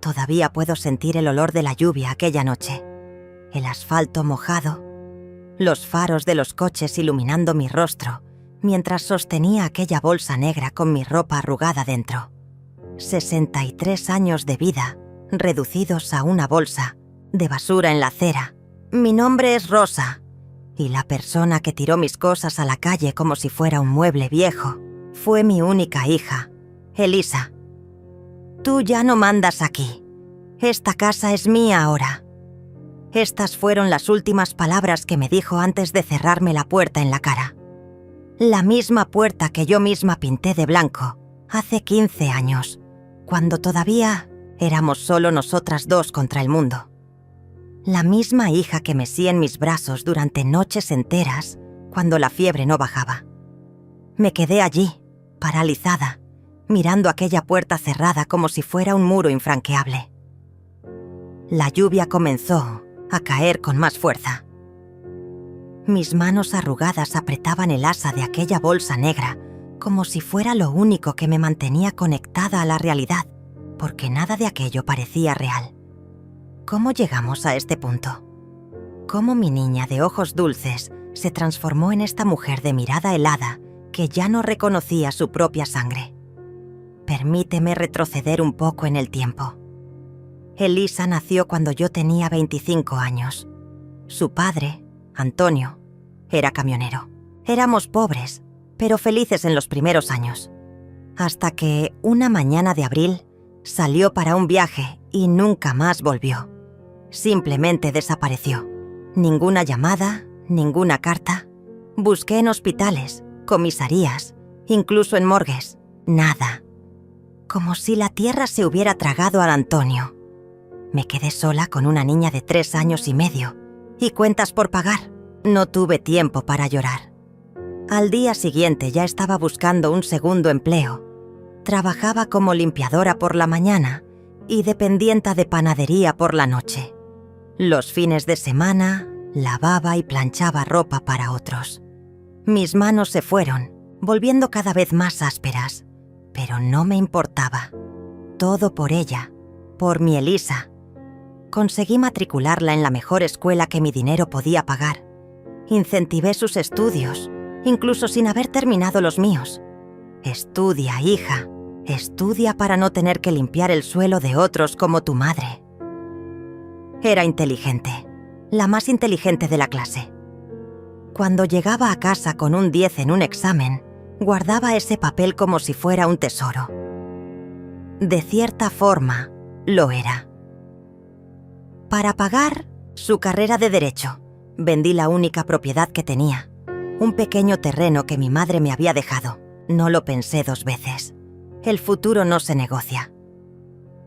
Todavía puedo sentir el olor de la lluvia aquella noche, el asfalto mojado, los faros de los coches iluminando mi rostro mientras sostenía aquella bolsa negra con mi ropa arrugada dentro. 63 años de vida reducidos a una bolsa de basura en la acera. Mi nombre es Rosa, y la persona que tiró mis cosas a la calle como si fuera un mueble viejo fue mi única hija, Elisa. Tú ya no mandas aquí. Esta casa es mía ahora. Estas fueron las últimas palabras que me dijo antes de cerrarme la puerta en la cara. La misma puerta que yo misma pinté de blanco hace 15 años, cuando todavía éramos solo nosotras dos contra el mundo. La misma hija que mesía en mis brazos durante noches enteras cuando la fiebre no bajaba. Me quedé allí, paralizada, mirando aquella puerta cerrada como si fuera un muro infranqueable. La lluvia comenzó a caer con más fuerza. Mis manos arrugadas apretaban el asa de aquella bolsa negra como si fuera lo único que me mantenía conectada a la realidad, porque nada de aquello parecía real. ¿Cómo llegamos a este punto? ¿Cómo mi niña de ojos dulces se transformó en esta mujer de mirada helada que ya no reconocía su propia sangre? Permíteme retroceder un poco en el tiempo. Elisa nació cuando yo tenía 25 años. Su padre, Antonio, era camionero. Éramos pobres, pero felices en los primeros años. Hasta que, una mañana de abril, salió para un viaje y nunca más volvió. Simplemente desapareció. Ninguna llamada, ninguna carta. Busqué en hospitales, comisarías, incluso en morgues. Nada. Como si la tierra se hubiera tragado al Antonio. Me quedé sola con una niña de 3 años y medio y cuentas por pagar. No tuve tiempo para llorar. Al día siguiente ya estaba buscando un segundo empleo. Trabajaba como limpiadora por la mañana y dependienta de panadería por la noche. Los fines de semana lavaba y planchaba ropa para otros. Mis manos se fueron, volviendo cada vez más ásperas, pero no me importaba. Todo por ella, por mi Elisa. Conseguí matricularla en la mejor escuela que mi dinero podía pagar. Incentivé sus estudios, incluso sin haber terminado los míos. Estudia, hija, estudia para no tener que limpiar el suelo de otros como tu madre. Era inteligente, la más inteligente de la clase. Cuando llegaba a casa con un 10 en un examen, guardaba ese papel como si fuera un tesoro. De cierta forma, lo era. Para pagar su carrera de Derecho, vendí la única propiedad que tenía, un pequeño terreno que mi madre me había dejado. No lo pensé 2 veces. El futuro no se negocia.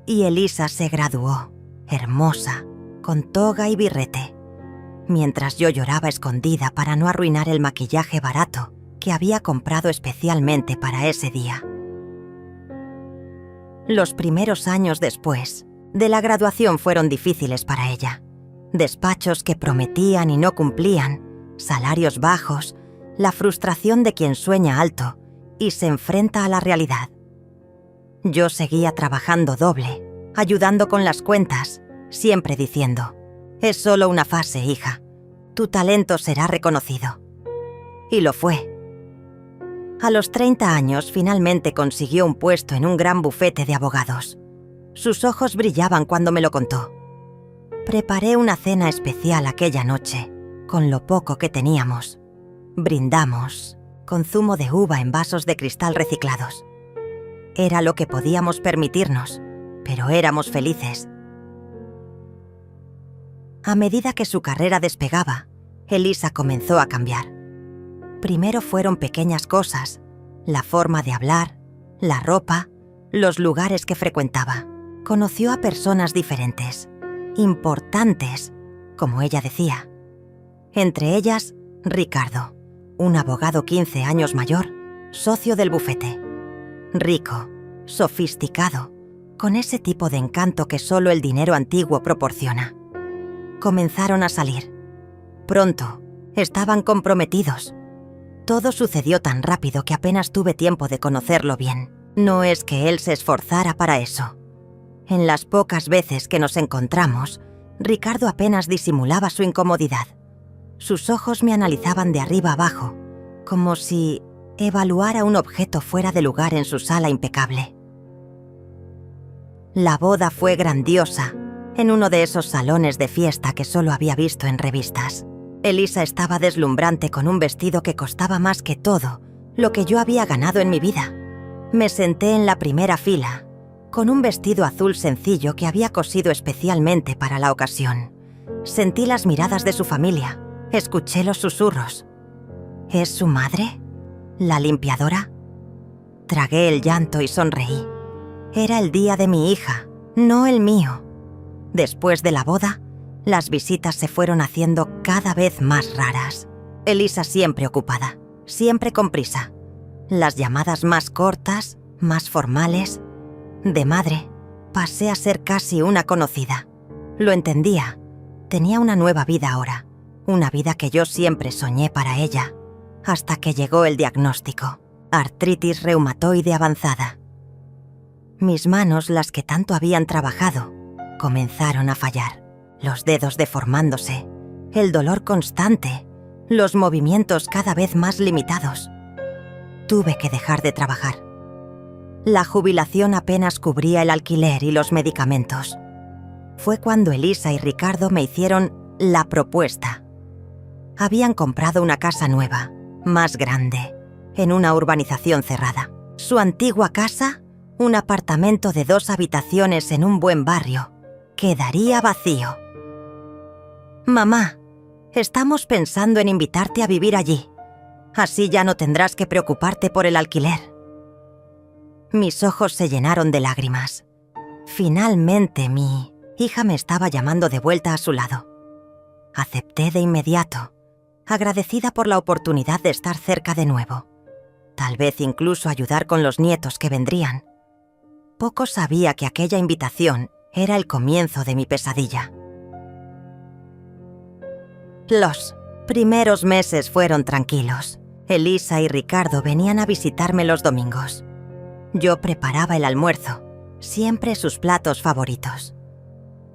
Y Elisa se graduó, hermosa, con toga y birrete, mientras yo lloraba escondida para no arruinar el maquillaje barato que había comprado especialmente para ese día. Los primeros años después de la graduación fueron difíciles para ella. Despachos que prometían y no cumplían, salarios bajos, la frustración de quien sueña alto y se enfrenta a la realidad. Yo seguía trabajando doble, ayudando con las cuentas, siempre diciendo: «Es solo una fase, hija. Tu talento será reconocido». Y lo fue. A los 30 años finalmente consiguió un puesto en un gran bufete de abogados. Sus ojos brillaban cuando me lo contó. Preparé una cena especial aquella noche, con lo poco que teníamos. Brindamos, con zumo de uva en vasos de cristal reciclados. Era lo que podíamos permitirnos, pero éramos felices. A medida que su carrera despegaba, Elisa comenzó a cambiar. Primero fueron pequeñas cosas, la forma de hablar, la ropa, los lugares que frecuentaba. Conoció a personas diferentes, importantes, como ella decía. Entre ellas, Ricardo, un abogado 15 años mayor, socio del bufete. Rico, sofisticado, con ese tipo de encanto que solo el dinero antiguo proporciona. Comenzaron a salir. Pronto, estaban comprometidos. Todo sucedió tan rápido que apenas tuve tiempo de conocerlo bien. No es que él se esforzara para eso. En las pocas veces que nos encontramos, Ricardo apenas disimulaba su incomodidad. Sus ojos me analizaban de arriba abajo, como si evaluara un objeto fuera de lugar en su sala impecable. La boda fue grandiosa, en uno de esos salones de fiesta que solo había visto en revistas. Elisa estaba deslumbrante con un vestido que costaba más que todo lo que yo había ganado en mi vida. Me senté en la primera fila, con un vestido azul sencillo que había cosido especialmente para la ocasión. Sentí las miradas de su familia, escuché los susurros. ¿Es su madre? ¿La limpiadora? Tragué el llanto y sonreí. Era el día de mi hija, no el mío. Después de la boda, las visitas se fueron haciendo cada vez más raras. Elisa siempre ocupada, siempre con prisa. Las llamadas más cortas, más formales. De madre, pasé a ser casi una conocida. Lo entendía. Tenía una nueva vida ahora, una vida que yo siempre soñé para ella, hasta que llegó el diagnóstico: artritis reumatoide avanzada. Mis manos, las que tanto habían trabajado, comenzaron a fallar, los dedos deformándose, el dolor constante, los movimientos cada vez más limitados. Tuve que dejar de trabajar. La jubilación apenas cubría el alquiler y los medicamentos. Fue cuando Elisa y Ricardo me hicieron la propuesta. Habían comprado una casa nueva, más grande, en una urbanización cerrada. Su antigua casa, un apartamento de 2 habitaciones en un buen barrio, quedaría vacío. «Mamá, estamos pensando en invitarte a vivir allí. Así ya no tendrás que preocuparte por el alquiler». Mis ojos se llenaron de lágrimas. Finalmente mi hija me estaba llamando de vuelta a su lado. Acepté de inmediato, agradecida por la oportunidad de estar cerca de nuevo. Tal vez incluso ayudar con los nietos que vendrían. Poco sabía que aquella invitación era el comienzo de mi pesadilla. Los primeros meses fueron tranquilos. Elisa y Ricardo venían a visitarme los domingos. Yo preparaba el almuerzo, siempre sus platos favoritos.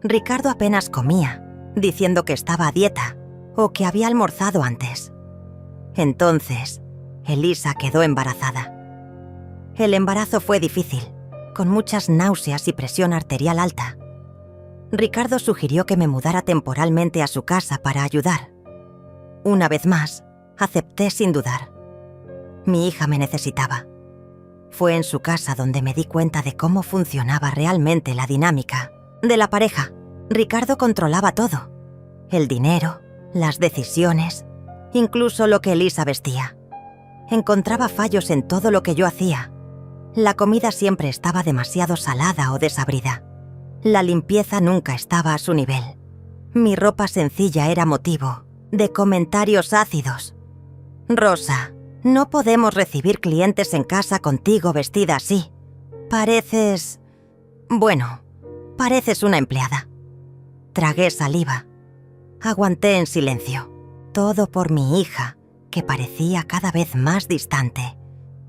Ricardo apenas comía, diciendo que estaba a dieta o que había almorzado antes. Entonces, Elisa quedó embarazada. El embarazo fue difícil, con muchas náuseas y presión arterial alta. Ricardo sugirió que me mudara temporalmente a su casa para ayudar. Una vez más, acepté sin dudar. Mi hija me necesitaba. Fue en su casa donde me di cuenta de cómo funcionaba realmente la dinámica de la pareja. Ricardo controlaba todo: el dinero, las decisiones, incluso lo que Elisa vestía. Encontraba fallos en todo lo que yo hacía. La comida siempre estaba demasiado salada o desabrida. La limpieza nunca estaba a su nivel. Mi ropa sencilla era motivo de comentarios ácidos. «Rosa, no podemos recibir clientes en casa contigo vestida así. Pareces... pareces una empleada». Tragué saliva. Aguanté en silencio. Todo por mi hija, que parecía cada vez más distante,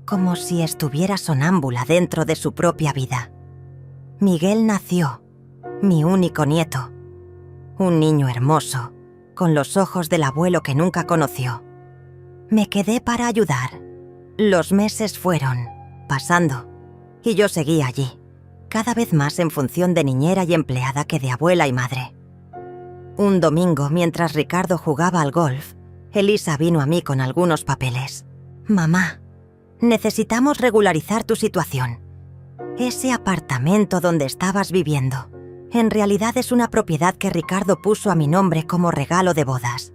como si estuviera sonámbula dentro de su propia vida. Miguel nació, mi único nieto. Un niño hermoso, con los ojos del abuelo que nunca conoció. Me quedé para ayudar. Los meses fueron pasando y yo seguía allí, cada vez más en función de niñera y empleada que de abuela y madre. Un domingo, mientras Ricardo jugaba al golf, Elisa vino a mí con algunos papeles. «Mamá, necesitamos regularizar tu situación. Ese apartamento donde estabas viviendo, en realidad es una propiedad que Ricardo puso a mi nombre como regalo de bodas.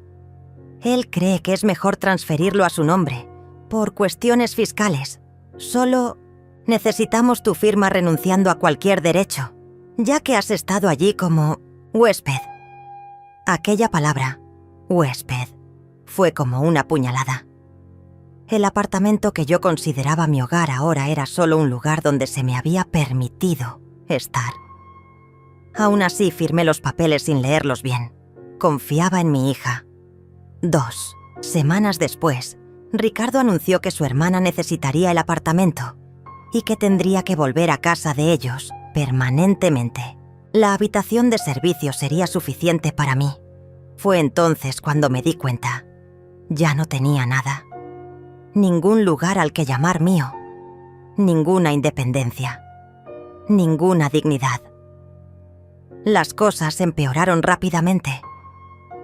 Él cree que es mejor transferirlo a su nombre, por cuestiones fiscales. Solo necesitamos tu firma renunciando a cualquier derecho, ya que has estado allí como huésped». Aquella palabra, huésped, fue como una puñalada. El apartamento que yo consideraba mi hogar ahora era solo un lugar donde se me había permitido estar. Aún así firmé los papeles sin leerlos bien. Confiaba en mi hija. 2 semanas después, Ricardo anunció que su hermana necesitaría el apartamento y que tendría que volver a casa de ellos permanentemente. La habitación de servicio sería suficiente para mí. Fue entonces cuando me di cuenta. Ya no tenía nada. Ningún lugar al que llamar mío. Ninguna independencia. Ninguna dignidad. Las cosas empeoraron rápidamente.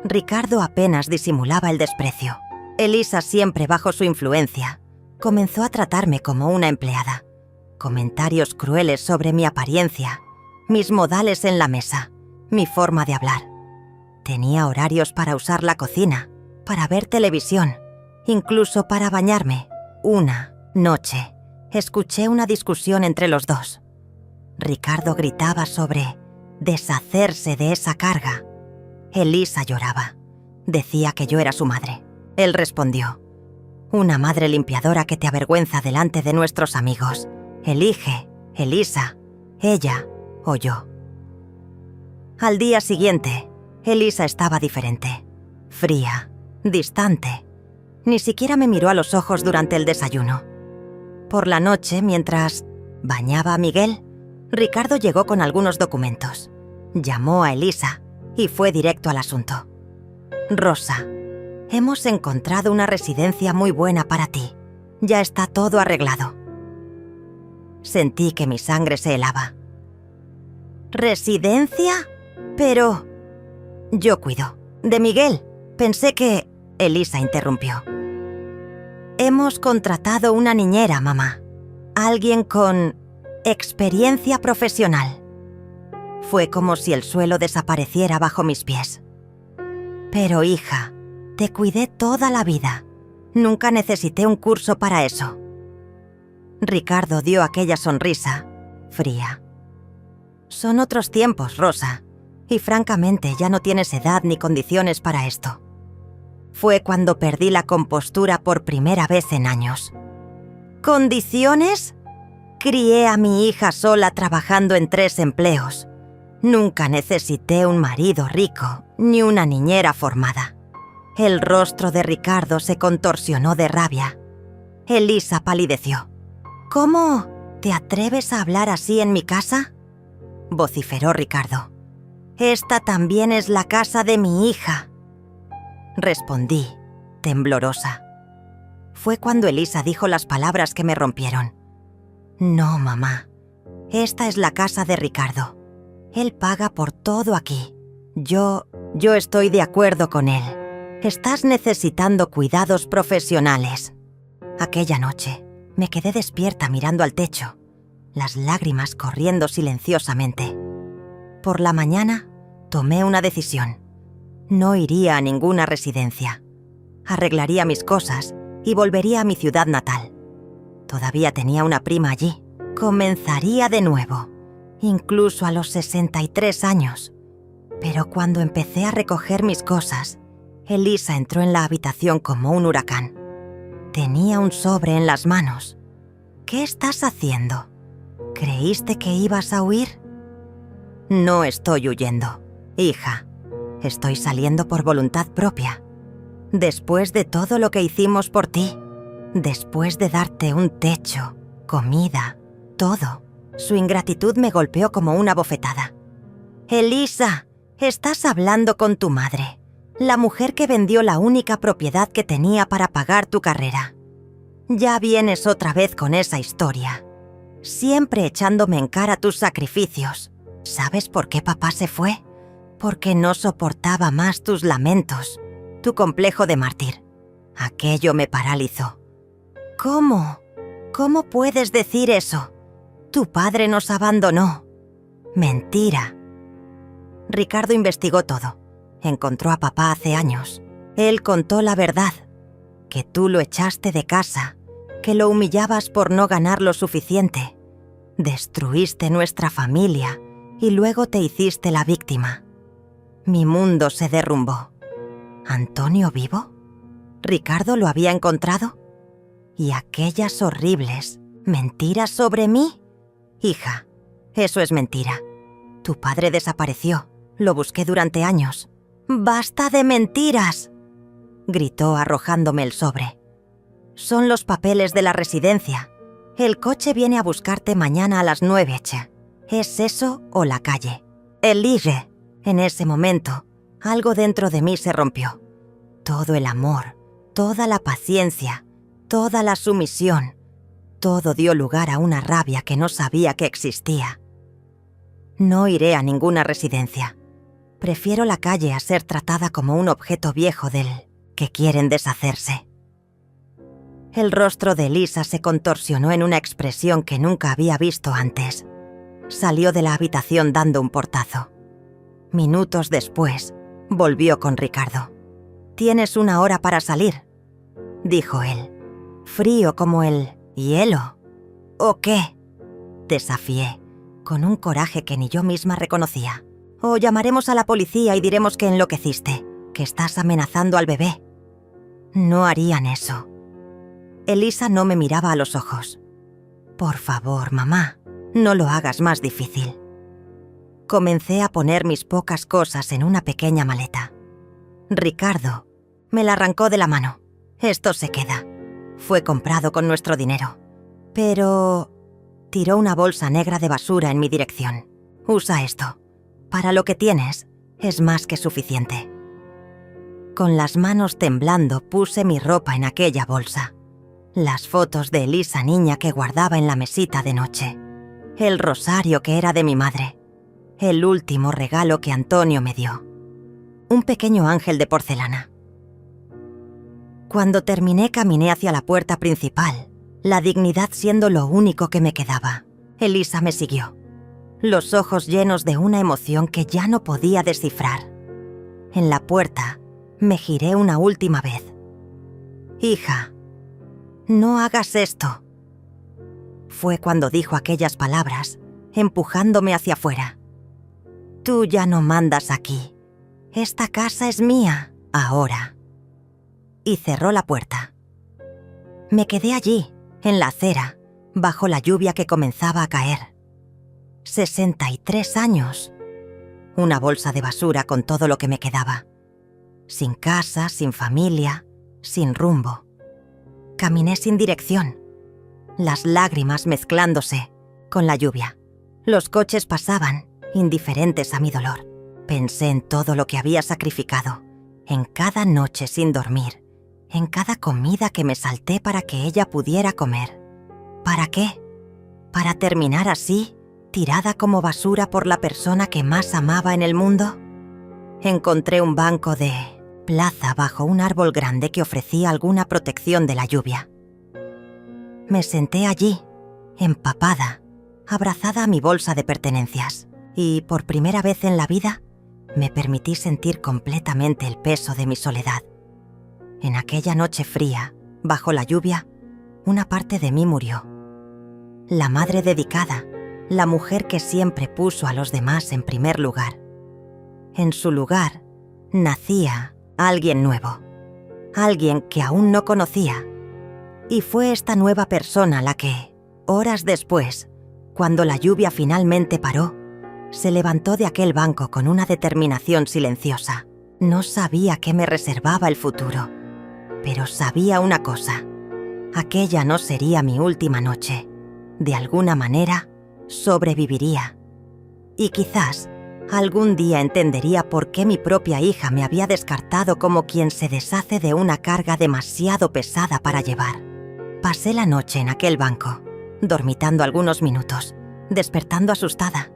Ricardo apenas disimulaba el desprecio. Elisa, siempre bajo su influencia, comenzó a tratarme como una empleada. Comentarios crueles sobre mi apariencia, mis modales en la mesa, mi forma de hablar. Tenía horarios para usar la cocina, para ver televisión, incluso para bañarme. Una noche, escuché una discusión entre los dos. Ricardo gritaba sobre deshacerse de esa carga. Elisa lloraba. Decía que yo era su madre. Él respondió: una madre limpiadora que te avergüenza delante de nuestros amigos. Elige, Elisa, ella o yo. Al día siguiente, Elisa estaba diferente. Fría, distante. Ni siquiera me miró a los ojos durante el desayuno. Por la noche, mientras bañaba a Miguel, Ricardo llegó con algunos documentos. Llamó a Elisa y fue directo al asunto. Rosa, hemos encontrado una residencia muy buena para ti. Ya está todo arreglado. Sentí que mi sangre se helaba. ¿Residencia? Pero... yo cuido. De Miguel. Pensé que... Elisa interrumpió. Hemos contratado una niñera, mamá. Alguien con experiencia profesional. Fue como si el suelo desapareciera bajo mis pies. Pero, hija, te cuidé toda la vida. Nunca necesité un curso para eso. Ricardo dio aquella sonrisa fría. Son otros tiempos, Rosa, y francamente ya no tienes edad ni condiciones para esto. Fue cuando perdí la compostura por primera vez en años. ¿Condiciones? Crié a mi hija sola trabajando en 3 empleos. Nunca necesité un marido rico ni una niñera formada. El rostro de Ricardo se contorsionó de rabia. Elisa palideció. ¿Cómo te atreves a hablar así en mi casa?, vociferó Ricardo. Esta también es la casa de mi hija. Respondí, temblorosa. Fue cuando Elisa dijo las palabras que me rompieron. No, mamá. Esta es la casa de Ricardo. Él paga por todo aquí. Yo estoy de acuerdo con él. Estás necesitando cuidados profesionales. Aquella noche me quedé despierta mirando al techo, las lágrimas corriendo silenciosamente. Por la mañana tomé una decisión. No iría a ninguna residencia. Arreglaría mis cosas y volvería a mi ciudad natal. Todavía tenía una prima allí. Comenzaría de nuevo, incluso a los 63 años. Pero cuando empecé a recoger mis cosas, Elisa entró en la habitación como un huracán. Tenía un sobre en las manos. ¿Qué estás haciendo? ¿Creíste que ibas a huir? No estoy huyendo, hija. Estoy saliendo por voluntad propia. Después de todo lo que hicimos por ti, después de darte un techo, comida, todo, su ingratitud me golpeó como una bofetada. Elisa, estás hablando con tu madre, la mujer que vendió la única propiedad que tenía para pagar tu carrera. Ya vienes otra vez con esa historia, siempre echándome en cara tus sacrificios. ¿Sabes por qué papá se fue? Porque no soportaba más tus lamentos, tu complejo de mártir. Aquello me paralizó. ¿Cómo? ¿Cómo puedes decir eso? Tu padre nos abandonó. Mentira. Ricardo investigó todo. Encontró a papá hace años. Él contó la verdad. Que tú lo echaste de casa. Que lo humillabas por no ganar lo suficiente. Destruiste nuestra familia y luego te hiciste la víctima. Mi mundo se derrumbó. ¿Antonio vivo? ¿Ricardo lo había encontrado? ¿Y aquellas horribles mentiras sobre mí? Hija, eso es mentira. Tu padre desapareció. Lo busqué durante años. ¡Basta de mentiras!, gritó arrojándome el sobre. Son los papeles de la residencia. El coche viene a buscarte mañana a las 9, che. ¿Es eso o la calle? Elige. En ese momento, algo dentro de mí se rompió. Todo el amor, toda la paciencia, toda la sumisión, todo dio lugar a una rabia que no sabía que existía. No iré a ninguna residencia. Prefiero la calle a ser tratada como un objeto viejo del que quieren deshacerse. El rostro de Elisa se contorsionó en una expresión que nunca había visto antes. Salió de la habitación dando un portazo. Minutos después, volvió con Ricardo. «Tienes 1 hora para salir», dijo él, frío como el hielo. «¿O qué?», desafié, con un coraje que ni yo misma reconocía. «O llamaremos a la policía y diremos que enloqueciste, que estás amenazando al bebé». No harían eso. Elisa no me miraba a los ojos. «Por favor, mamá, no lo hagas más difícil». Comencé a poner mis pocas cosas en una pequeña maleta. Ricardo me la arrancó de la mano. «Esto se queda. Fue comprado con nuestro dinero». Pero tiró una bolsa negra de basura en mi dirección. «Usa esto. Para lo que tienes, es más que suficiente». Con las manos temblando puse mi ropa en aquella bolsa. Las fotos de Elisa niña que guardaba en la mesita de noche. El rosario que era de mi madre. El último regalo que Antonio me dio. Un pequeño ángel de porcelana. Cuando terminé, caminé hacia la puerta principal, la dignidad siendo lo único que me quedaba. Elisa me siguió, los ojos llenos de una emoción que ya no podía descifrar. En la puerta, me giré una última vez. «Hija, no hagas esto». Fue cuando dijo aquellas palabras, empujándome hacia afuera. «Tú ya no mandas aquí. Esta casa es mía, ahora». Y cerró la puerta. Me quedé allí, en la acera, bajo la lluvia que comenzaba a caer. 63 años. Una bolsa de basura con todo lo que me quedaba. Sin casa, sin familia, sin rumbo. Caminé sin dirección. Las lágrimas mezclándose con la lluvia. Los coches pasaban, indiferentes a mi dolor. Pensé en todo lo que había sacrificado, en cada noche sin dormir, en cada comida que me salté para que ella pudiera comer. ¿Para qué? ¿Para terminar así, tirada como basura por la persona que más amaba en el mundo? Encontré un banco de plaza bajo un árbol grande que ofrecía alguna protección de la lluvia. Me senté allí, empapada, abrazada a mi bolsa de pertenencias, y por primera vez en la vida me permití sentir completamente el peso de mi soledad. En aquella noche fría, bajo la lluvia, una parte de mí murió. La madre dedicada, la mujer que siempre puso a los demás en primer lugar. En su lugar, nacía alguien nuevo, alguien que aún no conocía. Y fue esta nueva persona la que, horas después, cuando la lluvia finalmente paró, se levantó de aquel banco con una determinación silenciosa. No sabía qué me reservaba el futuro, pero sabía una cosa: aquella no sería mi última noche. De alguna manera, sobreviviría. Y quizás algún día entendería por qué mi propia hija me había descartado como quien se deshace de una carga demasiado pesada para llevar. Pasé la noche en aquel banco, dormitando algunos minutos, despertando asustada.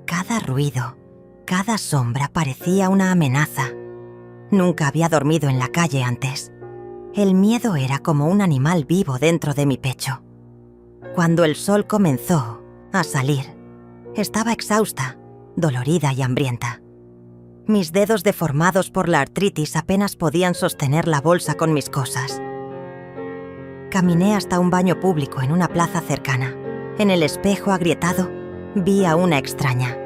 Cada ruido, cada sombra parecía una amenaza. Nunca había dormido en la calle antes. El miedo era como un animal vivo dentro de mi pecho. Cuando el sol comenzó a salir, estaba exhausta, dolorida y hambrienta. Mis dedos deformados por la artritis apenas podían sostener la bolsa con mis cosas. Caminé hasta un baño público en una plaza cercana. En el espejo agrietado, vi a una extraña.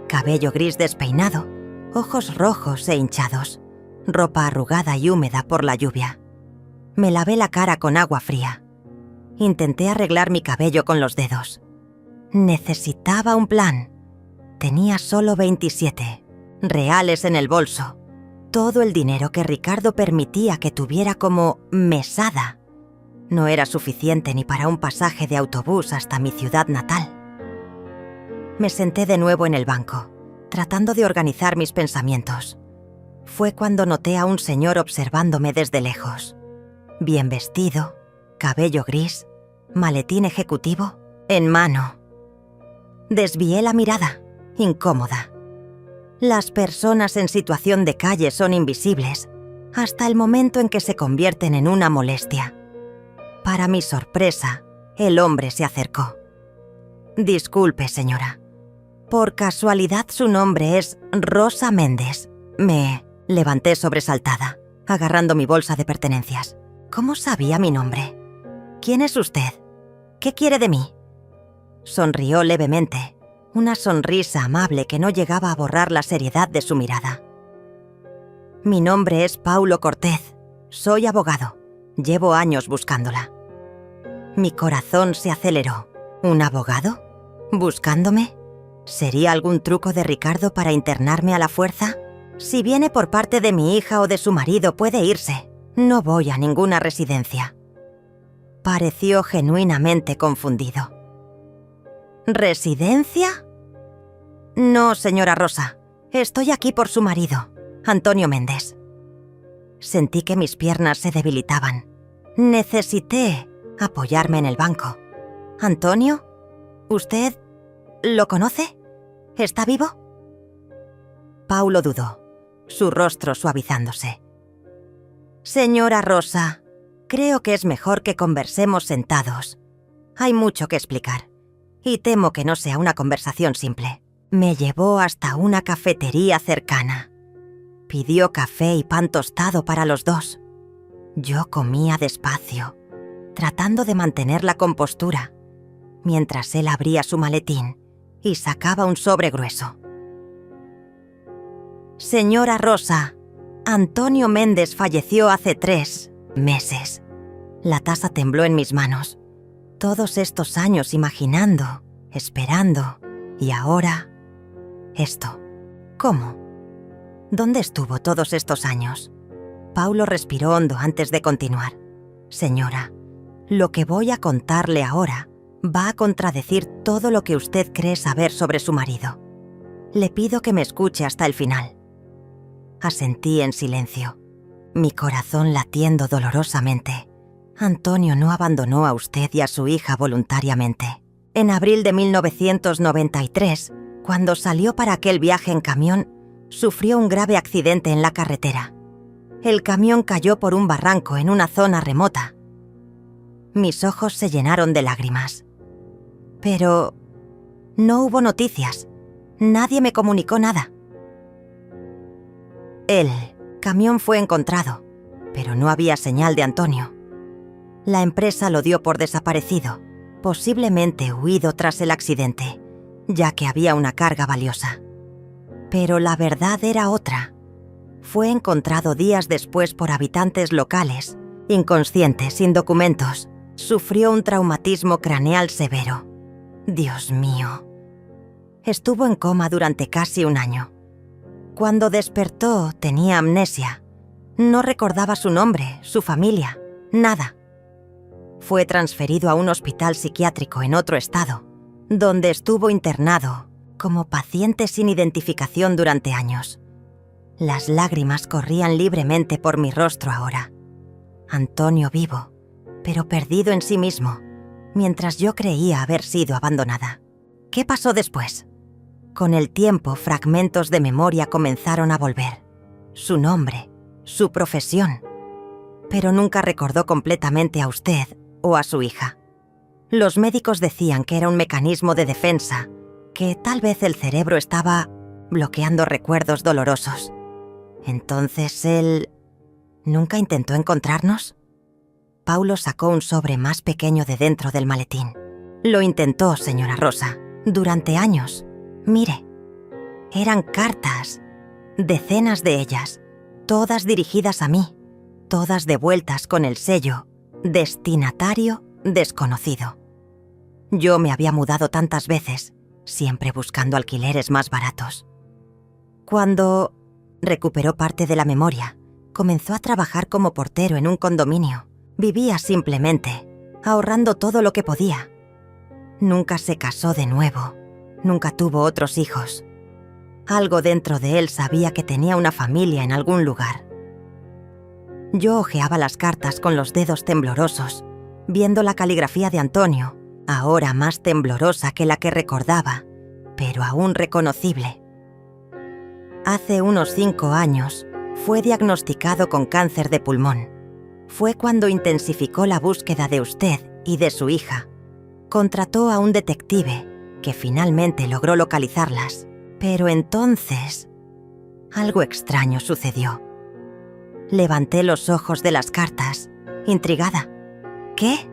Cabello gris despeinado, ojos rojos e hinchados, ropa arrugada y húmeda por la lluvia. Me lavé la cara con agua fría. Intenté arreglar mi cabello con los dedos. Necesitaba un plan. Tenía solo 27 reales en el bolso. Todo el dinero que Ricardo permitía que tuviera como mesada. No era suficiente ni para un pasaje de autobús hasta mi ciudad natal. Me senté de nuevo en el banco, tratando de organizar mis pensamientos. Fue cuando noté a un señor observándome desde lejos. Bien vestido, cabello gris, maletín ejecutivo en mano. Desvié la mirada, incómoda. Las personas en situación de calle son invisibles hasta el momento en que se convierten en una molestia. Para mi sorpresa, el hombre se acercó. «Disculpe, señora. Por casualidad su nombre es Rosa Méndez». Me levanté sobresaltada, agarrando mi bolsa de pertenencias. ¿Cómo sabía mi nombre? ¿Quién es usted? ¿Qué quiere de mí? Sonrió levemente, una sonrisa amable que no llegaba a borrar la seriedad de su mirada. Mi nombre es Paulo Cortez. Soy abogado. Llevo años buscándola. Mi corazón se aceleró. ¿Un abogado? ¿Buscándome? ¿Sería algún truco de Ricardo para internarme a la fuerza? Si viene por parte de mi hija o de su marido, puede irse. No voy a ninguna residencia. Pareció genuinamente confundido. ¿Residencia? No, señora Rosa. Estoy aquí por su marido, Antonio Méndez. Sentí que mis piernas se debilitaban. Necesité apoyarme en el banco. ¿Antonio? ¿Usted lo conoce? ¿Está vivo? Paulo dudó, su rostro suavizándose. Señora Rosa, creo que es mejor que conversemos sentados. Hay mucho que explicar, y temo que no sea una conversación simple. Me llevó hasta una cafetería cercana. Pidió café y pan tostado para los dos. Yo comía despacio, tratando de mantener la compostura, mientras él abría su maletín y sacaba un sobre grueso. Señora Rosa, Antonio Méndez falleció hace 3 meses. La taza tembló en mis manos. Todos estos años imaginando, esperando, y ahora... esto. ¿Cómo? ¿Dónde estuvo todos estos años? Paulo respiró hondo antes de continuar. Señora, lo que voy a contarle ahora va a contradecir todo lo que usted cree saber sobre su marido. Le pido que me escuche hasta el final. Asentí en silencio, mi corazón latiendo dolorosamente. Antonio no abandonó a usted y a su hija voluntariamente. En abril de 1993, cuando salió para aquel viaje en camión, sufrió un grave accidente en la carretera. El camión cayó por un barranco en una zona remota. Mis ojos se llenaron de lágrimas. Pero no hubo noticias. Nadie me comunicó nada. El camión fue encontrado, pero no había señal de Antonio. La empresa lo dio por desaparecido, posiblemente huido tras el accidente, ya que había una carga valiosa. Pero la verdad era otra. Fue encontrado días después por habitantes locales, inconsciente, sin documentos. Sufrió un traumatismo craneal severo. Dios mío. Estuvo en coma durante casi un año. Cuando despertó, tenía amnesia. No recordaba su nombre, su familia, nada. Fue transferido a un hospital psiquiátrico en otro estado, donde estuvo internado como paciente sin identificación durante años. Las lágrimas corrían libremente por mi rostro ahora. Antonio vivo, pero perdido en sí mismo, mientras yo creía haber sido abandonada. ¿Qué pasó después? Con el tiempo, fragmentos de memoria comenzaron a volver. Su nombre, su profesión. Pero nunca recordó completamente a usted o a su hija. Los médicos decían que era un mecanismo de defensa, que tal vez el cerebro estaba bloqueando recuerdos dolorosos. Entonces, ¿él nunca intentó encontrarnos? Paulo sacó un sobre más pequeño de dentro del maletín. Lo intentó, señora Rosa, durante años. Mire, eran cartas, decenas de ellas, todas dirigidas a mí, todas devueltas con el sello «Destinatario desconocido». Yo me había mudado tantas veces, siempre buscando alquileres más baratos. Cuando recuperó parte de la memoria, comenzó a trabajar como portero en un condominio. Vivía simplemente, ahorrando todo lo que podía. Nunca se casó de nuevo, Nunca tuvo otros hijos. Algo dentro de él sabía que tenía una familia en algún lugar. Yo hojeaba las cartas con los dedos temblorosos, viendo la caligrafía de Antonio, ahora más temblorosa que la que recordaba, pero aún reconocible. Hace unos 5 años fue diagnosticado con cáncer de pulmón. Fue cuando intensificó la búsqueda de usted y de su hija. Contrató a un detective que finalmente logró localizarlas. Pero entonces, algo extraño sucedió. Levanté los ojos de las cartas, intrigada. ¿Qué?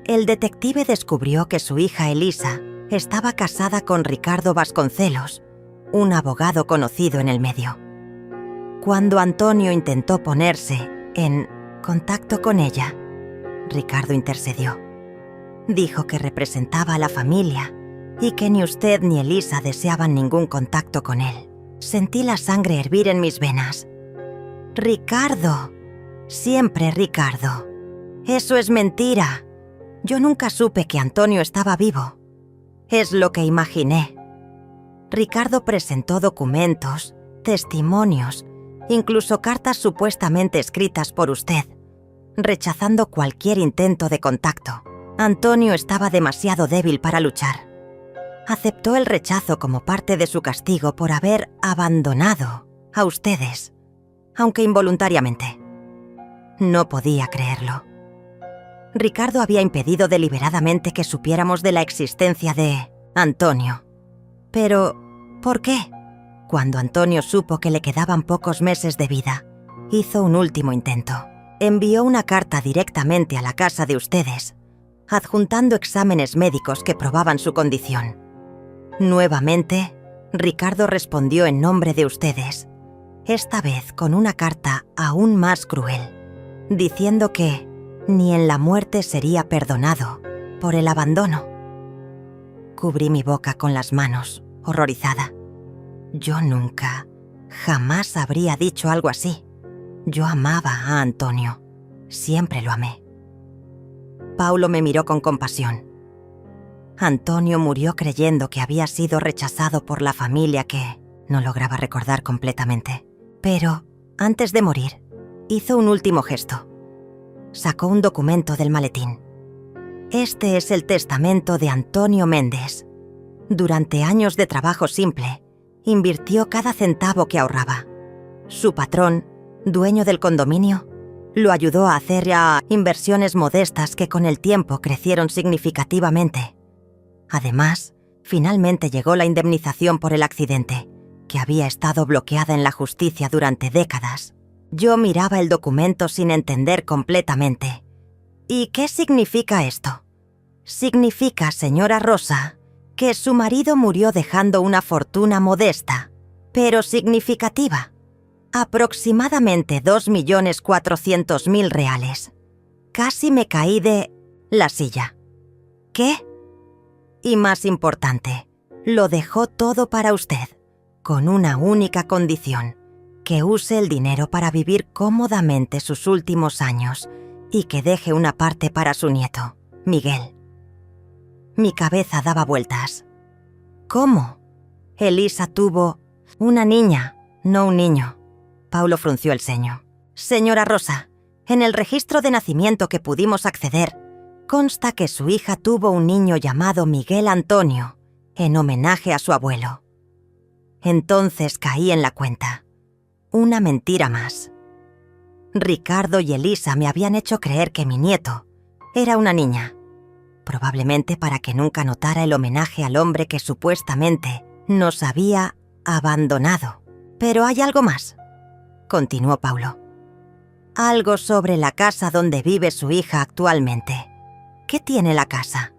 El detective descubrió que su hija Elisa estaba casada con Ricardo Vasconcelos, un abogado conocido en el medio. Cuando Antonio intentó ponerse en contacto con ella, Ricardo intercedió. Dijo que representaba a la familia y que ni usted ni Elisa deseaban ningún contacto con él. Sentí la sangre hervir en mis venas. ¡Ricardo! Siempre Ricardo. Eso es mentira. Yo nunca supe que Antonio estaba vivo. Es lo que imaginé. Ricardo presentó documentos, testimonios, incluso cartas supuestamente escritas por usted, rechazando cualquier intento de contacto. Antonio estaba demasiado débil para luchar. Aceptó el rechazo como parte de su castigo por haber abandonado a ustedes, aunque involuntariamente. No podía creerlo. Ricardo había impedido deliberadamente que supiéramos de la existencia de Antonio. Pero, ¿por qué? Cuando Antonio supo que le quedaban pocos meses de vida, hizo un último intento. Envió una carta directamente a la casa de ustedes, adjuntando exámenes médicos que probaban su condición. Nuevamente, Ricardo respondió en nombre de ustedes, esta vez con una carta aún más cruel, diciendo que ni en la muerte sería perdonado por el abandono. Cubrí mi boca con las manos, horrorizada. Yo nunca, jamás habría dicho algo así. Yo amaba a Antonio, siempre lo amé. Paulo me miró con compasión. Antonio murió creyendo que había sido rechazado por la familia que no lograba recordar completamente. Pero, antes de morir, hizo un último gesto. Sacó un documento del maletín. Este es el testamento de Antonio Méndez. Durante años de trabajo simple, invirtió cada centavo que ahorraba. Su patrón, dueño del condominio, lo ayudó a hacer inversiones modestas que con el tiempo crecieron significativamente. Además, finalmente llegó la indemnización por el accidente, que había estado bloqueada en la justicia durante décadas. Yo miraba el documento sin entender completamente. ¿Y qué significa esto? Significa, señora Rosa, que su marido murió dejando una fortuna modesta, pero significativa. Aproximadamente 2.400.000 reales. Casi me caí de la silla. ¿Qué? Y más importante, lo dejó todo para usted, con una única condición, que use el dinero para vivir cómodamente sus últimos años y que deje una parte para su nieto, Miguel. Mi cabeza daba vueltas. ¿Cómo? Elisa tuvo una niña, no un niño. Paulo frunció el ceño. Señora Rosa, en el registro de nacimiento que pudimos acceder, consta que su hija tuvo un niño llamado Miguel Antonio, en homenaje a su abuelo. Entonces caí en la cuenta. Una mentira más. Ricardo y Elisa me habían hecho creer que mi nieto era una niña, probablemente para que nunca notara el homenaje al hombre que supuestamente nos había abandonado. Pero hay algo más, continuó Paulo. Algo sobre la casa donde vive su hija actualmente. ¿Qué tiene la casa?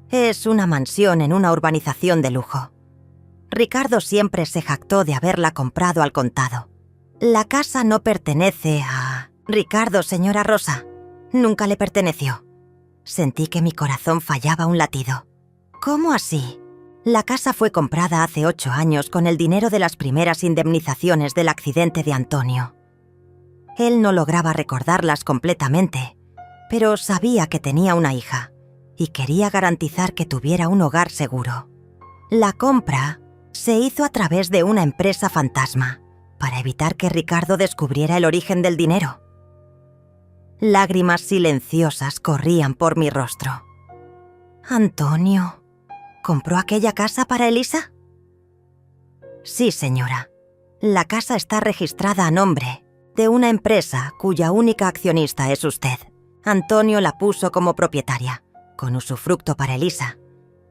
Es una mansión en una urbanización de lujo. Ricardo siempre se jactó de haberla comprado al contado. La casa no pertenece a Ricardo, señora Rosa. Nunca le perteneció. Sentí que mi corazón fallaba un latido. ¿Cómo así? La casa fue comprada hace 8 años con el dinero de las primeras indemnizaciones del accidente de Antonio. Él no lograba recordarlas completamente, pero sabía que tenía una hija y quería garantizar que tuviera un hogar seguro. La compra se hizo a través de una empresa fantasma para evitar que Ricardo descubriera el origen del dinero. Lágrimas silenciosas corrían por mi rostro. «¿Antonio compró aquella casa para Elisa?» «Sí, señora. La casa está registrada a nombre de una empresa cuya única accionista es usted. Antonio la puso como propietaria, con usufructo para Elisa.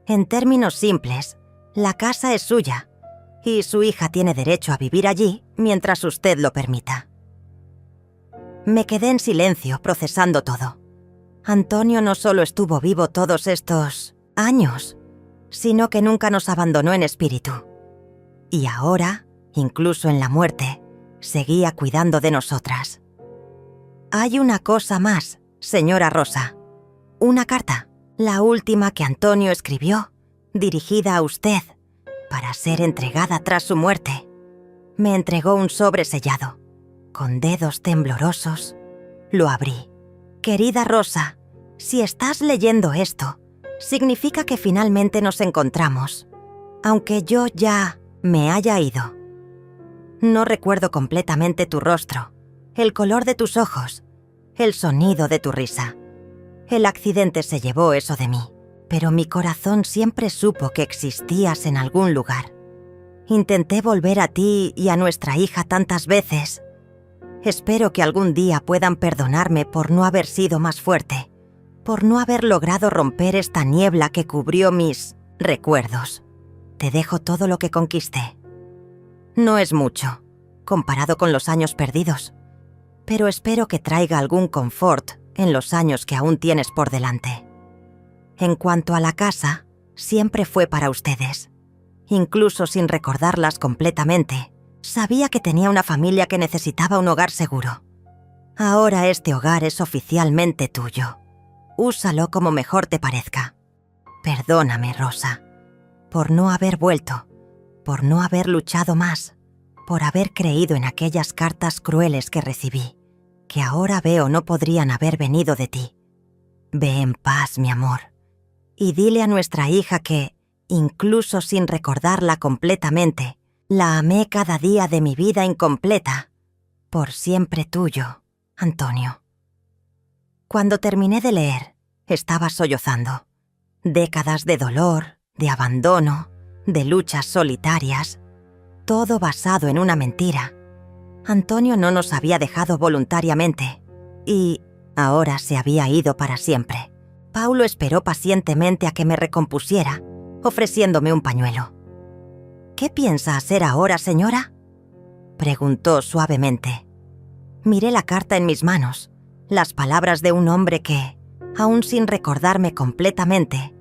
En términos simples, la casa es suya y su hija tiene derecho a vivir allí mientras usted lo permita». Me quedé en silencio, procesando todo. Antonio no solo estuvo vivo todos estos años, sino que nunca nos abandonó en espíritu. Y ahora, incluso en la muerte, seguía cuidando de nosotras. Hay una cosa más, señora Rosa. Una carta, la última que Antonio escribió, dirigida a usted, para ser entregada tras su muerte. Me entregó un sobre sellado. Con dedos temblorosos, lo abrí. «Querida Rosa, si estás leyendo esto, significa que finalmente nos encontramos, aunque yo ya me haya ido. No recuerdo completamente tu rostro, el color de tus ojos, el sonido de tu risa. El accidente se llevó eso de mí, pero mi corazón siempre supo que existías en algún lugar. Intenté volver a ti y a nuestra hija tantas veces. Espero que algún día puedan perdonarme por no haber sido más fuerte, por no haber logrado romper esta niebla que cubrió mis recuerdos. Te dejo todo lo que conquisté. No es mucho, comparado con los años perdidos, pero espero que traiga algún confort en los años que aún tienes por delante. En cuanto a la casa, siempre fue para ustedes. Incluso sin recordarlas completamente, sabía que tenía una familia que necesitaba un hogar seguro. Ahora este hogar es oficialmente tuyo. Úsalo como mejor te parezca. Perdóname, Rosa, por no haber vuelto, por no haber luchado más, por haber creído en aquellas cartas crueles que recibí, que ahora veo no podrían haber venido de ti. Ve en paz, mi amor, y dile a nuestra hija que, incluso sin recordarla completamente, la amé cada día de mi vida incompleta. Por siempre tuyo, Antonio». Cuando terminé de leer, estaba sollozando. Décadas de dolor, de abandono, de luchas solitarias, todo basado en una mentira. Antonio no nos había dejado voluntariamente y ahora se había ido para siempre. Paulo esperó pacientemente a que me recompusiera, ofreciéndome un pañuelo. «¿Qué piensa hacer ahora, señora?», preguntó suavemente. Miré la carta en mis manos, las palabras de un hombre que, aún sin recordarme completamente,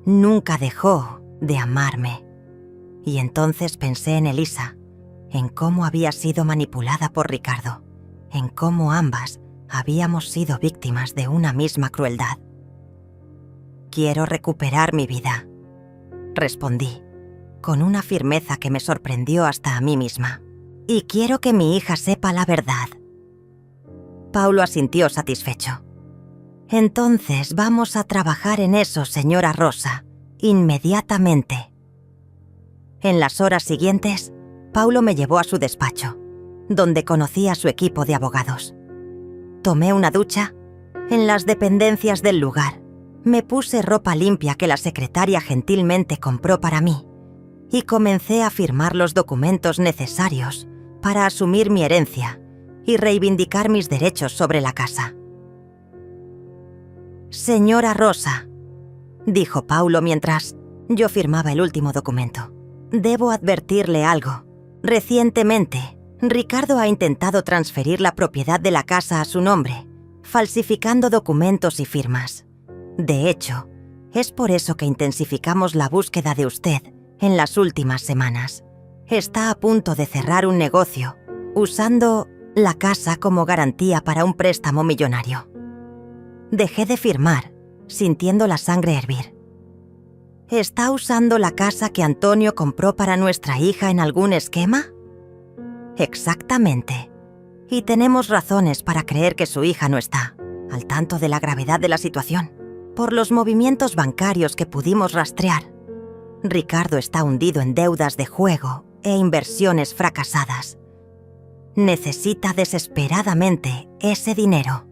nunca dejó de amarme. Y entonces pensé en Elisa, en cómo había sido manipulada por Ricardo, en cómo ambas habíamos sido víctimas de una misma crueldad. «Quiero recuperar mi vida», respondí, con una firmeza que me sorprendió hasta a mí misma. «Y quiero que mi hija sepa la verdad». Paulo asintió satisfecho. «Entonces vamos a trabajar en eso, señora Rosa, inmediatamente». En las horas siguientes, Paulo me llevó a su despacho, donde conocí a su equipo de abogados. Tomé una ducha en las dependencias del lugar, me puse ropa limpia que la secretaria gentilmente compró para mí y comencé a firmar los documentos necesarios para asumir mi herencia y reivindicar mis derechos sobre la casa. «Señora Rosa», dijo Paulo mientras yo firmaba el último documento, «debo advertirle algo. Recientemente, Ricardo ha intentado transferir la propiedad de la casa a su nombre, falsificando documentos y firmas. De hecho, es por eso que intensificamos la búsqueda de usted en las últimas semanas. Está a punto de cerrar un negocio, usando la casa como garantía para un préstamo millonario». Dejé de firmar, sintiendo la sangre hervir. ¿Está usando la casa que Antonio compró para nuestra hija en algún esquema? Exactamente. Y tenemos razones para creer que su hija no está al tanto de la gravedad de la situación, por los movimientos bancarios que pudimos rastrear. Ricardo está hundido en deudas de juego e inversiones fracasadas. Necesita desesperadamente ese dinero.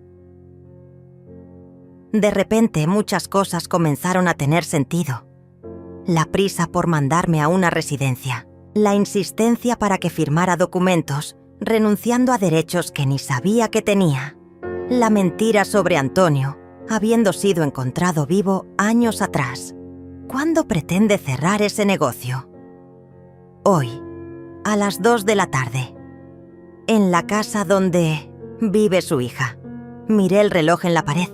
De repente, muchas cosas comenzaron a tener sentido. La prisa por mandarme a una residencia, la insistencia para que firmara documentos, renunciando a derechos que ni sabía que tenía, la mentira sobre Antonio, habiendo sido encontrado vivo años atrás. ¿Cuándo pretende cerrar ese negocio? Hoy, a las 2 de la tarde, en la casa donde vive su hija. Miré el reloj en la pared.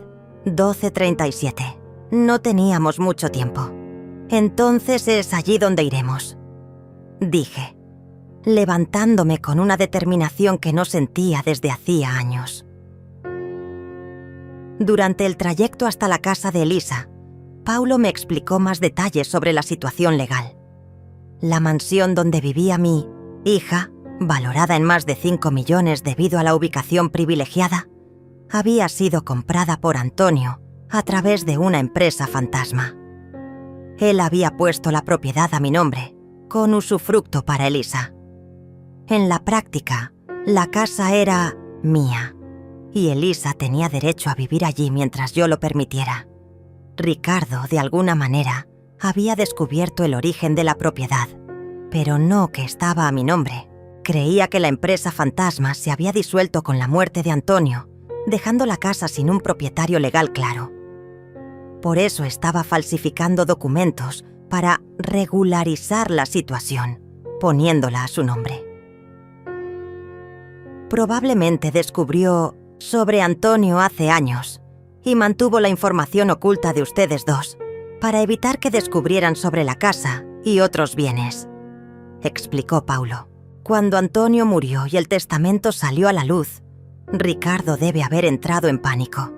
12:37. No teníamos mucho tiempo. Entonces es allí donde iremos, dije, levantándome con una determinación que no sentía desde hacía años. Durante el trayecto hasta la casa de Elisa, Paulo me explicó más detalles sobre la situación legal. La mansión donde vivía mi hija, valorada en más de 5 millones debido a la ubicación privilegiada, había sido comprada por Antonio a través de una empresa fantasma. Él había puesto la propiedad a mi nombre, con usufructo para Elisa. En la práctica, la casa era mía, y Elisa tenía derecho a vivir allí mientras yo lo permitiera. Ricardo, de alguna manera, había descubierto el origen de la propiedad, pero no que estaba a mi nombre. Creía que la empresa fantasma se había disuelto con la muerte de Antonio, dejando la casa sin un propietario legal claro. Por eso estaba falsificando documentos para regularizar la situación, poniéndola a su nombre. Probablemente descubrió sobre Antonio hace años y mantuvo la información oculta de ustedes dos para evitar que descubrieran sobre la casa y otros bienes, explicó Paulo. Cuando Antonio murió y el testamento salió a la luz, Ricardo debe haber entrado en pánico.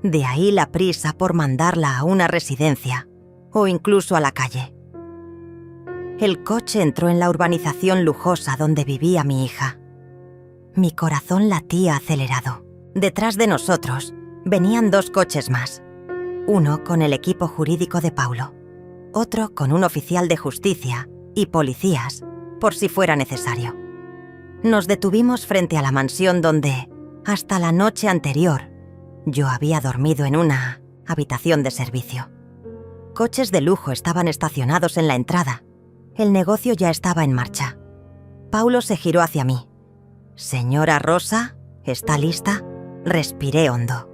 De ahí la prisa por mandarla a una residencia o incluso a la calle. El coche entró en la urbanización lujosa donde vivía mi hija. Mi corazón latía acelerado. Detrás de nosotros venían 2 coches más. Uno con el equipo jurídico de Paulo, otro con un oficial de justicia y policías, por si fuera necesario. Nos detuvimos frente a la mansión donde, hasta la noche anterior, yo había dormido en una habitación de servicio. Coches de lujo estaban estacionados en la entrada. El negocio ya estaba en marcha. Paulo se giró hacia mí. «Señora Rosa, ¿está lista?» Respiré hondo.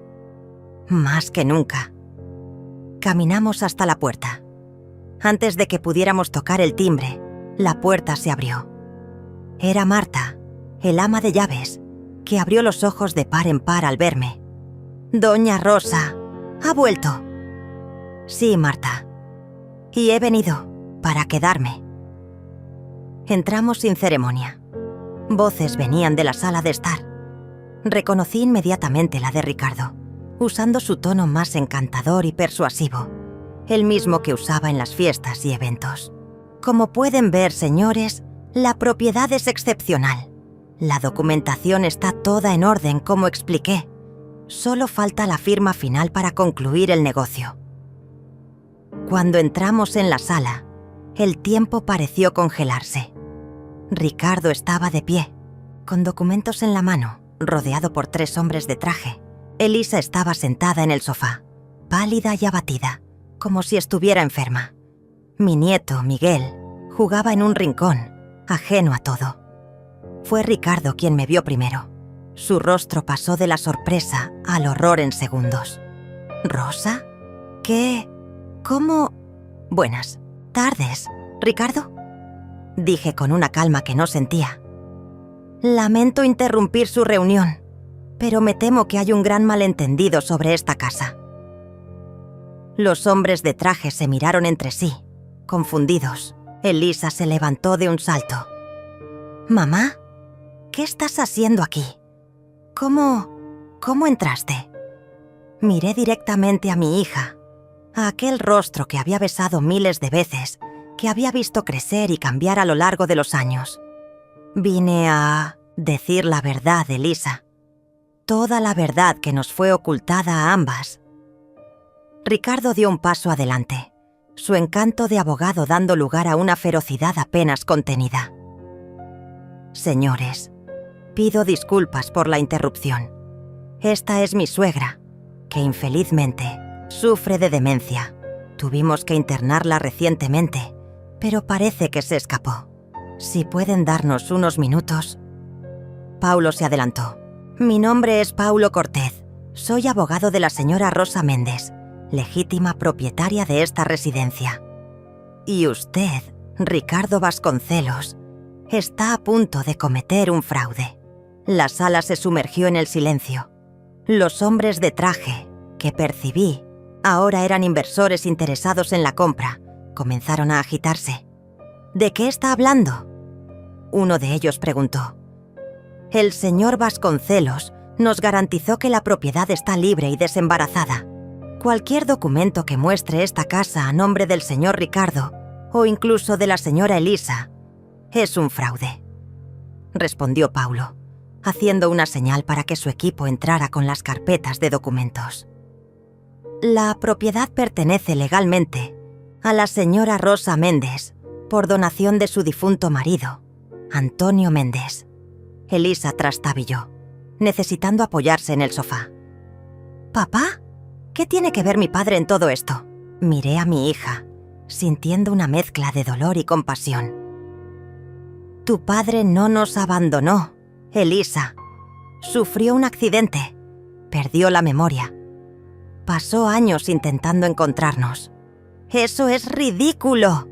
Más que nunca. Caminamos hasta la puerta. Antes de que pudiéramos tocar el timbre, la puerta se abrió. Era Marta, el ama de llaves, que abrió los ojos de par en par al verme. «Doña Rosa, ¿ha vuelto?» «Sí, Marta. Y he venido para quedarme». Entramos sin ceremonia. Voces venían de la sala de estar. Reconocí inmediatamente la de Ricardo, usando su tono más encantador y persuasivo, el mismo que usaba en las fiestas y eventos. «Como pueden ver, señores, la propiedad es excepcional. La documentación está toda en orden, como expliqué. Solo falta la firma final para concluir el negocio». Cuando entramos en la sala, el tiempo pareció congelarse. Ricardo estaba de pie, con documentos en la mano, rodeado por 3 hombres de traje. Elisa estaba sentada en el sofá, pálida y abatida, como si estuviera enferma. Mi nieto, Miguel, jugaba en un rincón, ajeno a todo. Fue Ricardo quien me vio primero. Su rostro pasó de la sorpresa al horror en segundos. ¿Rosa? ¿Qué? ¿Cómo? Buenas tardes, Ricardo, dije con una calma que no sentía. Lamento interrumpir su reunión, pero me temo que hay un gran malentendido sobre esta casa. Los hombres de traje se miraron entre sí, confundidos. Elisa se levantó de un salto. «¿Mamá? ¿Qué estás haciendo aquí? ¿Cómo entraste?» Miré directamente a mi hija, a aquel rostro que había besado miles de veces, que había visto crecer y cambiar a lo largo de los años. Vine a decir la verdad, Elisa. Toda la verdad que nos fue ocultada a ambas. Ricardo dio un paso adelante, su encanto de abogado dando lugar a una ferocidad apenas contenida. Señores, pido disculpas por la interrupción. Esta es mi suegra, que infelizmente sufre de demencia. Tuvimos que internarla recientemente, pero parece que se escapó. Si pueden darnos unos minutos. Paulo se adelantó. Mi nombre es Paulo Cortez. Soy abogado de la señora Rosa Méndez, legítima propietaria de esta residencia. Y usted, Ricardo Vasconcelos, está a punto de cometer un fraude. La sala se sumergió en el silencio. Los hombres de traje, que percibí, ahora eran inversores interesados en la compra, comenzaron a agitarse. ¿De qué está hablando?, uno de ellos preguntó. El señor Vasconcelos nos garantizó que la propiedad está libre y desembarazada. Cualquier documento que muestre esta casa a nombre del señor Ricardo, o incluso de la señora Elisa, es un fraude, respondió Paulo, haciendo una señal para que su equipo entrara con las carpetas de documentos. La propiedad pertenece legalmente a la señora Rosa Méndez, por donación de su difunto marido, Antonio Méndez. Elisa trastabilló, necesitando apoyarse en el sofá. ¿Papá? ¿Qué tiene que ver mi padre en todo esto? Miré a mi hija, sintiendo una mezcla de dolor y compasión. Tu padre no nos abandonó, Elisa. Sufrió un accidente. Perdió la memoria. Pasó años intentando encontrarnos. ¡Eso es ridículo!,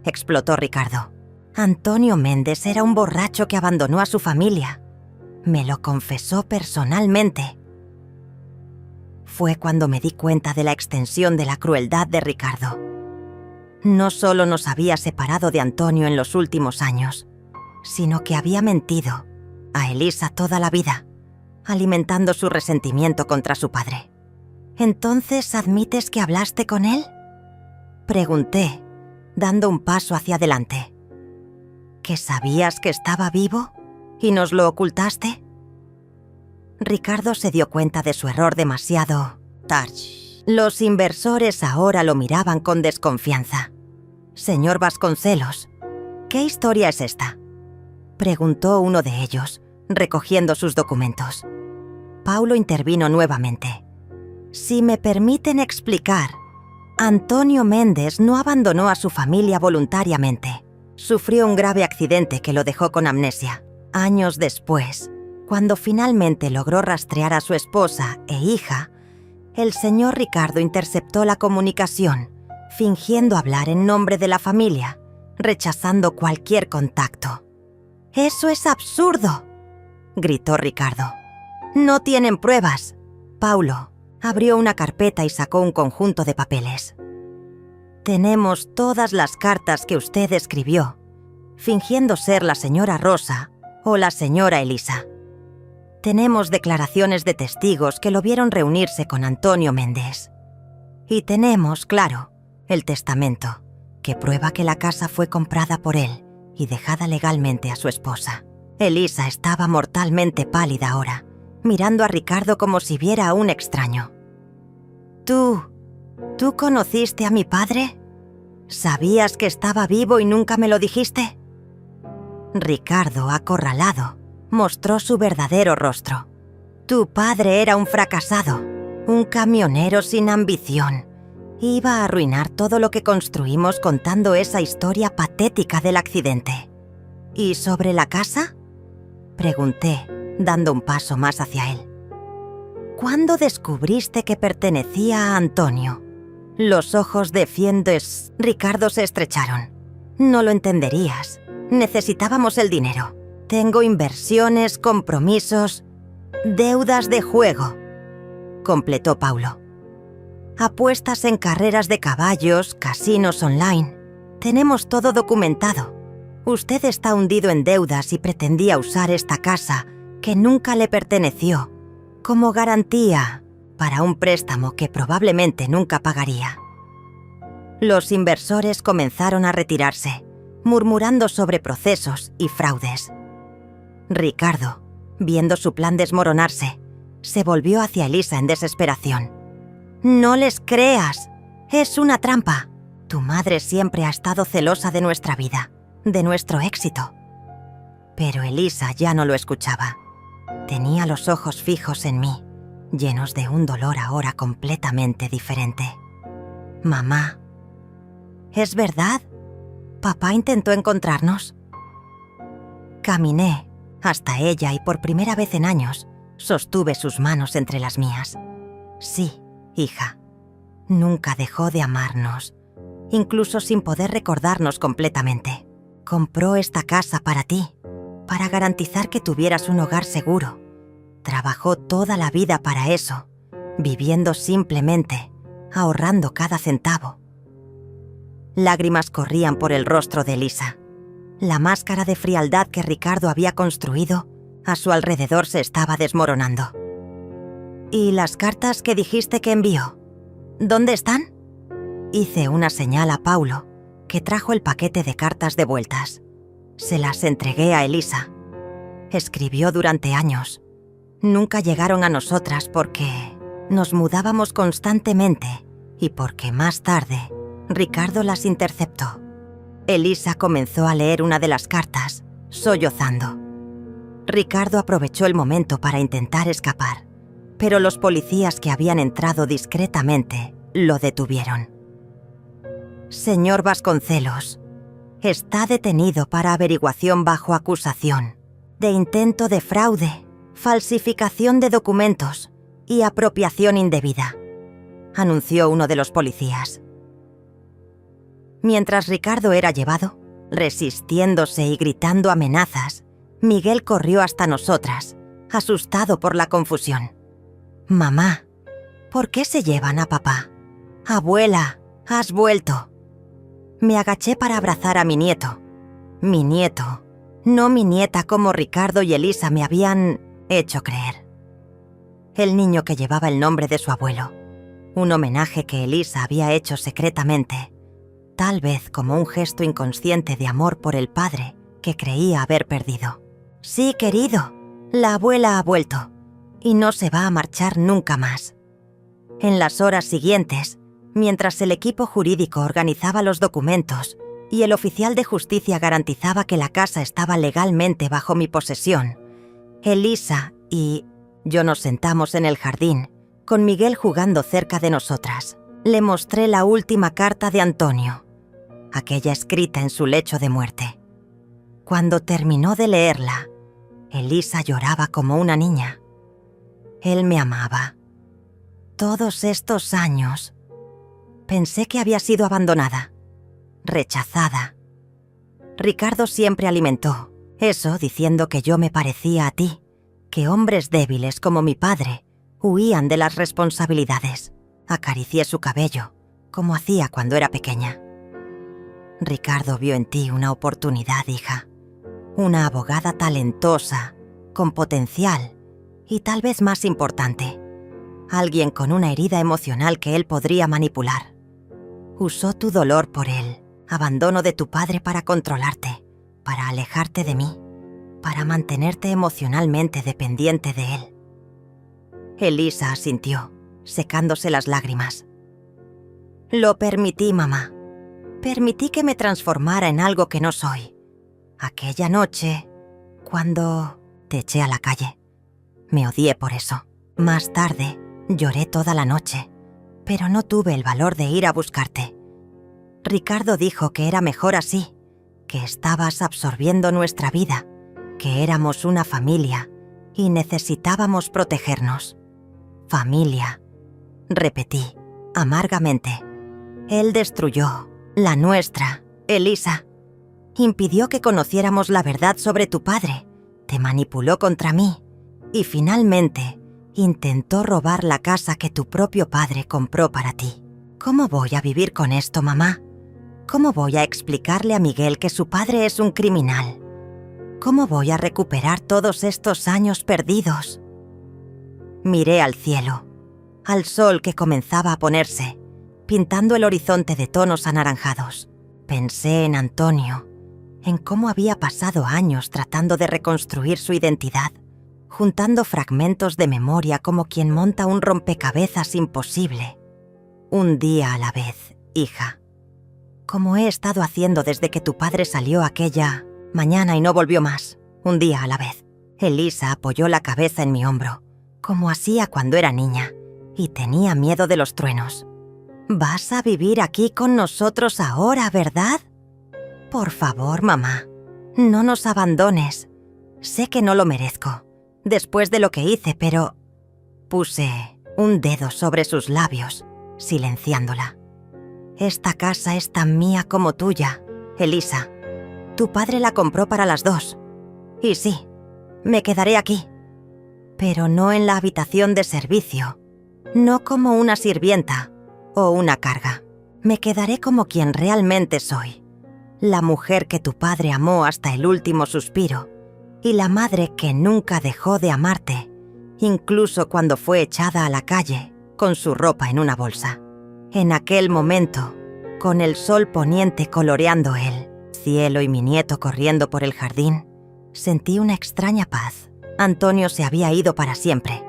explotó Ricardo. Antonio Méndez era un borracho que abandonó a su familia. Me lo confesó personalmente. Fue cuando me di cuenta de la extensión de la crueldad de Ricardo. No solo nos había separado de Antonio en los últimos años, sino que había mentido a Elisa toda la vida, alimentando su resentimiento contra su padre. ¿Entonces admites que hablaste con él?, pregunté, dando un paso hacia adelante. ¿Que sabías que estaba vivo y nos lo ocultaste? Ricardo se dio cuenta de su error demasiado tarde. Los inversores ahora lo miraban con desconfianza. Señor Vasconcelos, ¿qué historia es esta?, preguntó uno de ellos, recogiendo sus documentos. Paulo intervino nuevamente. Si me permiten explicar, Antonio Méndez no abandonó a su familia voluntariamente. Sufrió un grave accidente que lo dejó con amnesia. Años después, cuando finalmente logró rastrear a su esposa e hija, el señor Ricardo interceptó la comunicación, fingiendo hablar en nombre de la familia, rechazando cualquier contacto. «¡Eso es absurdo!», gritó Ricardo. «No tienen pruebas». Paulo abrió una carpeta y sacó un conjunto de papeles. Tenemos todas las cartas que usted escribió, fingiendo ser la señora Rosa o la señora Elisa. Tenemos declaraciones de testigos que lo vieron reunirse con Antonio Méndez. Y tenemos, claro, el testamento, que prueba que la casa fue comprada por él y dejada legalmente a su esposa. Elisa estaba mortalmente pálida ahora, mirando a Ricardo como si viera a un extraño. ¿Tú conociste a mi padre? ¿Sabías que estaba vivo y nunca me lo dijiste? Ricardo, acorralado, mostró su verdadero rostro. Tu padre era un fracasado, un camionero sin ambición. Iba a arruinar todo lo que construimos contando esa historia patética del accidente. ¿Y sobre la casa?, pregunté, dando un paso más hacia él. ¿Cuándo descubriste que pertenecía a Antonio? Los ojos de Ricardo se estrecharon. No lo entenderías. Necesitábamos el dinero. Tengo inversiones, compromisos, deudas de juego, completó Paulo. Apuestas en carreras de caballos, casinos online. Tenemos todo documentado. Usted está hundido en deudas y pretendía usar esta casa, que nunca le perteneció, como garantía para un préstamo que probablemente nunca pagaría. Los inversores comenzaron a retirarse, murmurando sobre procesos y fraudes. Ricardo, viendo su plan desmoronarse, se volvió hacia Elisa en desesperación. «No les creas, es una trampa. Tu madre siempre ha estado celosa de nuestra vida, de nuestro éxito. Pero Elisa ya no lo escuchaba. Tenía los ojos fijos en mí, llenos de un dolor ahora completamente diferente. Mamá, ¿es verdad? ¿Papá intentó encontrarnos? Caminé hasta ella y por primera vez en años sostuve sus manos entre las mías. Sí, hija, nunca dejó de amarnos, incluso sin poder recordarnos completamente. Compró esta casa para ti, para garantizar que tuvieras un hogar seguro. Trabajó toda la vida para eso, viviendo simplemente, ahorrando cada centavo. Lágrimas corrían por el rostro de Elisa. La máscara de frialdad que Ricardo había construido a su alrededor se estaba desmoronando. ¿Y las cartas que dijiste que envió? ¿Dónde están? Hice una señal a Paulo, que trajo el paquete de cartas de vueltas. Se las entregué a Elisa. Escribió durante años. Nunca llegaron a nosotras porque nos mudábamos constantemente y porque más tarde Ricardo las interceptó. Elisa comenzó a leer una de las cartas, sollozando. Ricardo aprovechó el momento para intentar escapar, pero los policías que habían entrado discretamente lo detuvieron. Señor Vasconcelos, está detenido para averiguación bajo acusación de intento de fraude, falsificación de documentos y apropiación indebida, anunció uno de los policías. Mientras Ricardo era llevado, resistiéndose y gritando amenazas, Miguel corrió hasta nosotras, asustado por la confusión. «Mamá, ¿por qué se llevan a papá? Abuela, has vuelto». Me agaché para abrazar a mi nieto. Mi nieto, no mi nieta como Ricardo y Elisa me habían hecho creer. El niño que llevaba el nombre de su abuelo, un homenaje que Elisa había hecho secretamente, tal vez como un gesto inconsciente de amor por el padre que creía haber perdido. «Sí, querido, la abuela ha vuelto y no se va a marchar nunca más». En las horas siguientes, mientras el equipo jurídico organizaba los documentos y el oficial de justicia garantizaba que la casa estaba legalmente bajo mi posesión, Elisa y yo nos sentamos en el jardín, con Miguel jugando cerca de nosotras. Le mostré la última carta de Antonio, aquella escrita en su lecho de muerte. Cuando terminó de leerla, Elisa lloraba como una niña. Él me amaba. Todos estos años, pensé que había sido abandonada, rechazada. Ricardo siempre alimentó eso diciendo que yo me parecía a ti, que hombres débiles como mi padre huían de las responsabilidades. Acaricié su cabello, como hacía cuando era pequeña. Ricardo vio en ti una oportunidad, hija. Una abogada talentosa, con potencial y tal vez más importante, alguien con una herida emocional que él podría manipular. Usó tu dolor por él, abandono de tu padre para controlarte, para alejarte de mí, para mantenerte emocionalmente dependiente de él. Elisa asintió, secándose las lágrimas. Lo permití, mamá. Permití que me transformara en algo que no soy. Aquella noche, cuando te eché a la calle, me odié por eso. Más tarde, lloré toda la noche, pero no tuve el valor de ir a buscarte. Ricardo dijo que era mejor así, que estabas absorbiendo nuestra vida, que éramos una familia y necesitábamos protegernos. Familia, repetí, amargamente. Él destruyó la nuestra, Elisa. Impidió que conociéramos la verdad sobre tu padre, te manipuló contra mí y finalmente intentó robar la casa que tu propio padre compró para ti. ¿Cómo voy a vivir con esto, mamá? ¿Cómo voy a explicarle a Miguel que su padre es un criminal? ¿Cómo voy a recuperar todos estos años perdidos? Miré al cielo, al sol que comenzaba a ponerse, pintando el horizonte de tonos anaranjados. Pensé en Antonio, en cómo había pasado años tratando de reconstruir su identidad, juntando fragmentos de memoria como quien monta un rompecabezas imposible. Un día a la vez, hija. como he estado haciendo desde que tu padre salió aquella mañana y no volvió más, un día a la vez. Elisa apoyó la cabeza en mi hombro, como hacía cuando era niña, y tenía miedo de los truenos. «Vas a vivir aquí con nosotros ahora, ¿verdad? Por favor, mamá, no nos abandones. Sé que no lo merezco, después de lo que hice, pero...» Puse un dedo sobre sus labios, silenciándola. «Esta casa es tan mía como tuya, Elisa. Tu padre la compró para las dos. Y sí, me quedaré aquí. Pero no en la habitación de servicio, no como una sirvienta o una carga. Me quedaré como quien realmente soy, la mujer que tu padre amó hasta el último suspiro y la madre que nunca dejó de amarte, incluso cuando fue echada a la calle con su ropa en una bolsa. En aquel momento, con el sol poniente coloreando el cielo y mi nieto corriendo por el jardín, sentí una extraña paz. Antonio se había ido para siempre,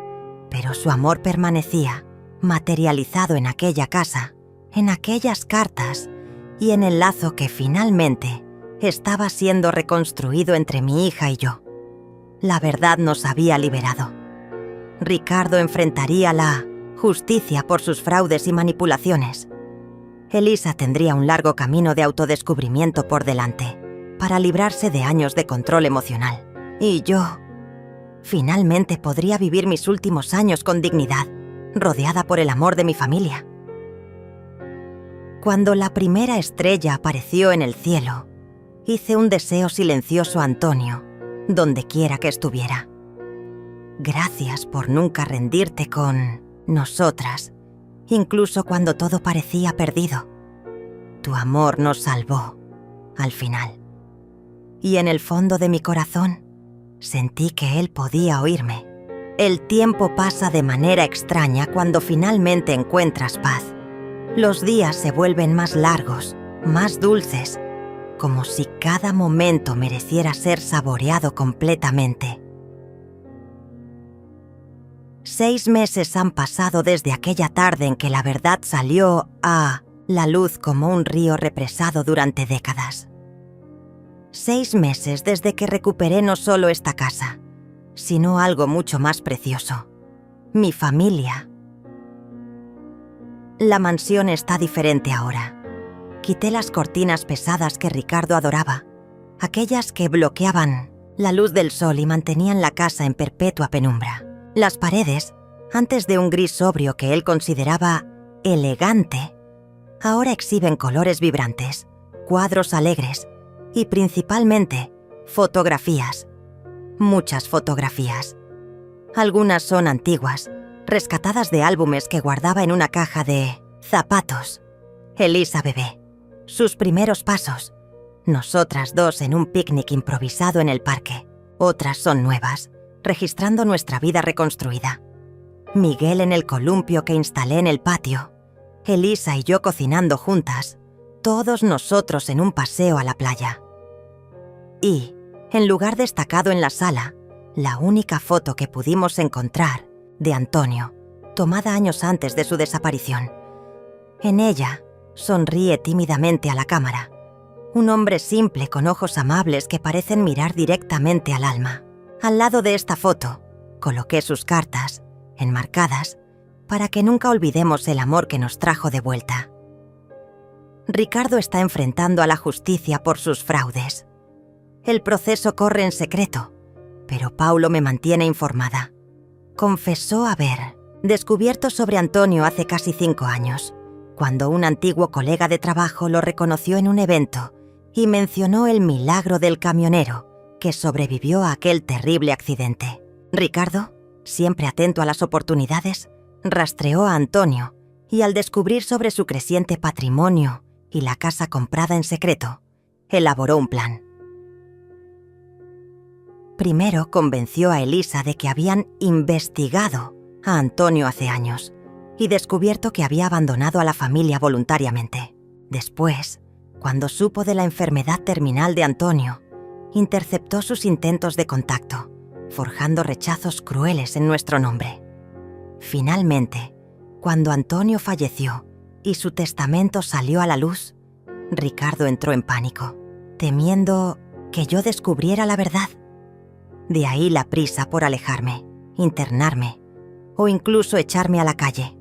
pero su amor permanecía, materializado en aquella casa, en aquellas cartas y en el lazo que finalmente estaba siendo reconstruido entre mi hija y yo. La verdad nos había liberado. Ricardo enfrentaría la justicia por sus fraudes y manipulaciones. Elisa tendría un largo camino de autodescubrimiento por delante para librarse de años de control emocional. Y yo, finalmente podría vivir mis últimos años con dignidad, rodeada por el amor de mi familia. Cuando la primera estrella apareció en el cielo, hice un deseo silencioso a Antonio, donde quiera que estuviera. Gracias por nunca rendirte con nosotras, incluso cuando todo parecía perdido. Tu amor nos salvó, al final. Y en el fondo de mi corazón, sentí que él podía oírme. El tiempo pasa de manera extraña cuando finalmente encuentras paz. Los días se vuelven más largos, más dulces, como si cada momento mereciera ser saboreado completamente. 6 meses han pasado desde aquella tarde en que la verdad salió a la luz como un río represado durante décadas. 6 meses desde que recuperé no solo esta casa, sino algo mucho más precioso: mi familia. La mansión está diferente ahora. Quité las cortinas pesadas que Ricardo adoraba, aquellas que bloqueaban la luz del sol y mantenían la casa en perpetua penumbra. Las paredes, antes de un gris sobrio que él consideraba elegante, ahora exhiben colores vibrantes, cuadros alegres y principalmente fotografías. Muchas fotografías. Algunas son antiguas, rescatadas de álbumes que guardaba en una caja de zapatos. Elisa bebé, sus primeros pasos, nosotras dos en un picnic improvisado en el parque. Otras son nuevas, registrando nuestra vida reconstruida. Miguel en el columpio que instalé en el patio, Elisa y yo cocinando juntas, todos nosotros en un paseo a la playa. Y, en lugar destacado en la sala, la única foto que pudimos encontrar de Antonio, tomada años antes de su desaparición. En ella, sonríe tímidamente a la cámara, un hombre simple con ojos amables que parecen mirar directamente al alma. Al lado de esta foto, coloqué sus cartas, enmarcadas, para que nunca olvidemos el amor que nos trajo de vuelta. Ricardo está enfrentando a la justicia por sus fraudes. El proceso corre en secreto, pero Paulo me mantiene informada. Confesó haber descubierto sobre Antonio hace casi 5 años, cuando un antiguo colega de trabajo lo reconoció en un evento y mencionó el milagro del camionero que sobrevivió a aquel terrible accidente. Ricardo, siempre atento a las oportunidades, rastreó a Antonio y al descubrir sobre su creciente patrimonio y la casa comprada en secreto, elaboró un plan. Primero convenció a Elisa de que habían investigado a Antonio hace años y descubierto que había abandonado a la familia voluntariamente. Después, cuando supo de la enfermedad terminal de Antonio, interceptó sus intentos de contacto, forjando rechazos crueles en nuestro nombre. Finalmente, cuando Antonio falleció y su testamento salió a la luz, Ricardo entró en pánico, temiendo que yo descubriera la verdad. De ahí la prisa por alejarme, internarme o incluso echarme a la calle.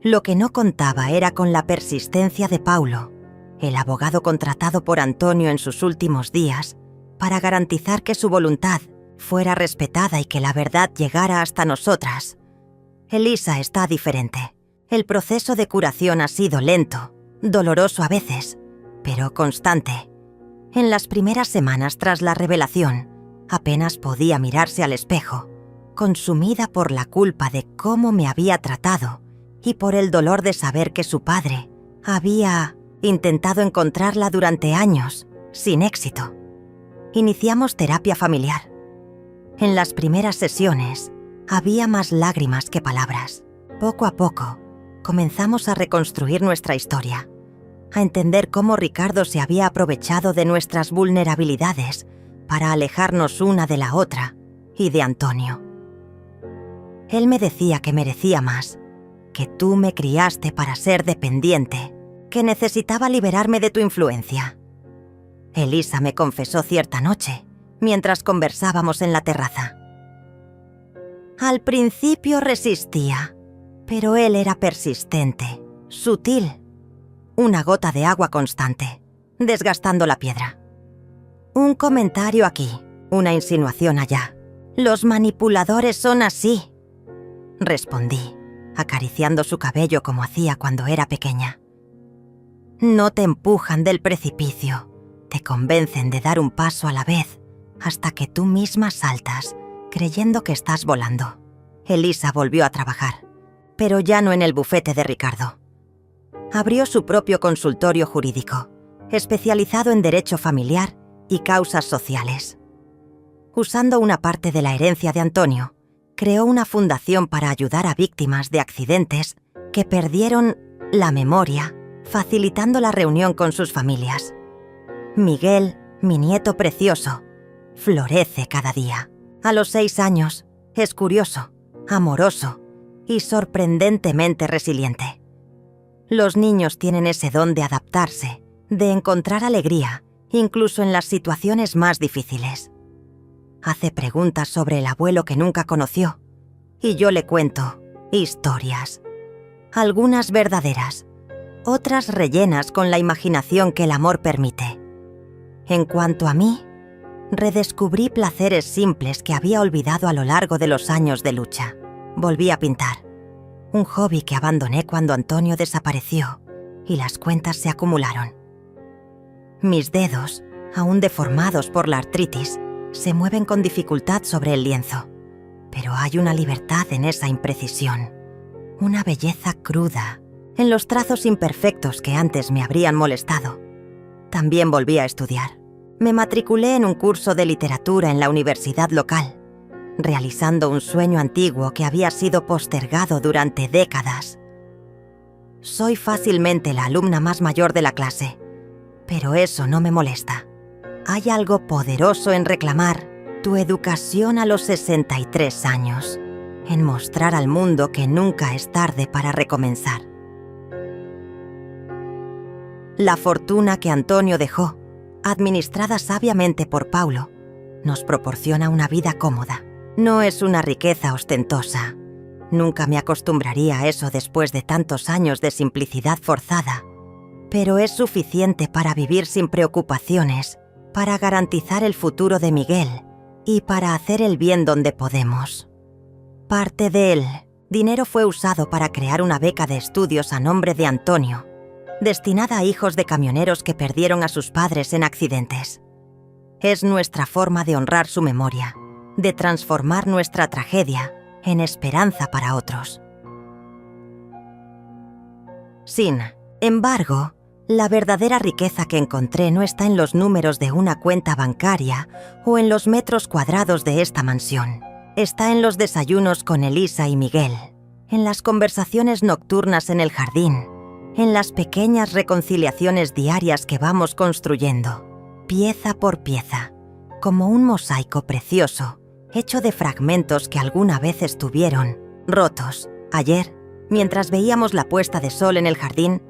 Lo que no contaba era con la persistencia de Paulo, el abogado contratado por Antonio en sus últimos días, para garantizar que su voluntad fuera respetada y que la verdad llegara hasta nosotras. Elisa está diferente. El proceso de curación ha sido lento, doloroso a veces, pero constante. En las primeras semanas tras la revelación, apenas podía mirarse al espejo, consumida por la culpa de cómo me había tratado y por el dolor de saber que su padre había intentado encontrarla durante años, sin éxito. Iniciamos terapia familiar. En las primeras sesiones, había más lágrimas que palabras. Poco a poco, comenzamos a reconstruir nuestra historia, a entender cómo Ricardo se había aprovechado de nuestras vulnerabilidades para alejarnos una de la otra y de Antonio. Él me decía que merecía más, que tú me criaste para ser dependiente, que necesitaba liberarme de tu influencia. Elisa me confesó cierta noche, mientras conversábamos en la terraza. Al principio resistía, pero él era persistente, sutil. Una gota de agua constante, desgastando la piedra. Un comentario aquí, una insinuación allá. Los manipuladores son así, respondí, acariciando su cabello como hacía cuando era pequeña. No te empujan del precipicio, te convencen de dar un paso a la vez hasta que tú misma saltas, creyendo que estás volando. Elisa volvió a trabajar, pero ya no en el bufete de Ricardo. Abrió su propio consultorio jurídico, especializado en derecho familiar y causas sociales. Usando una parte de la herencia de Antonio, creó una fundación para ayudar a víctimas de accidentes que perdieron la memoria, facilitando la reunión con sus familias. Miguel, mi nieto precioso, florece cada día. A los 6 años, es curioso, amoroso y sorprendentemente resiliente. Los niños tienen ese don de adaptarse, de encontrar alegría, incluso en las situaciones más difíciles. Hace preguntas sobre el abuelo que nunca conoció, y yo le cuento historias. Algunas verdaderas, otras rellenas con la imaginación que el amor permite. En cuanto a mí, redescubrí placeres simples que había olvidado a lo largo de los años de lucha. Volví a pintar, un hobby que abandoné cuando Antonio desapareció y las cuentas se acumularon. Mis dedos, aún deformados por la artritis, se mueven con dificultad sobre el lienzo, pero hay una libertad en esa imprecisión, una belleza cruda en los trazos imperfectos que antes me habrían molestado. También volví a estudiar. Me matriculé en un curso de literatura en la universidad local, realizando un sueño antiguo que había sido postergado durante décadas. Soy fácilmente la alumna más mayor de la clase, pero eso no me molesta. Hay algo poderoso en reclamar tu educación a los 63 años, en mostrar al mundo que nunca es tarde para recomenzar. La fortuna que Antonio dejó, administrada sabiamente por Paulo, nos proporciona una vida cómoda. No es una riqueza ostentosa. Nunca me acostumbraría a eso después de tantos años de simplicidad forzada, pero es suficiente para vivir sin preocupaciones, para garantizar el futuro de Miguel y para hacer el bien donde podemos. Parte del dinero fue usado para crear una beca de estudios a nombre de Antonio, destinada a hijos de camioneros que perdieron a sus padres en accidentes. Es nuestra forma de honrar su memoria, de transformar nuestra tragedia en esperanza para otros. Sin embargo, la verdadera riqueza que encontré no está en los números de una cuenta bancaria o en los metros cuadrados de esta mansión. Está en los desayunos con Elisa y Miguel, en las conversaciones nocturnas en el jardín, en las pequeñas reconciliaciones diarias que vamos construyendo, pieza por pieza, como un mosaico precioso, hecho de fragmentos que alguna vez estuvieron rotos. Ayer, mientras veíamos la puesta de sol en el jardín,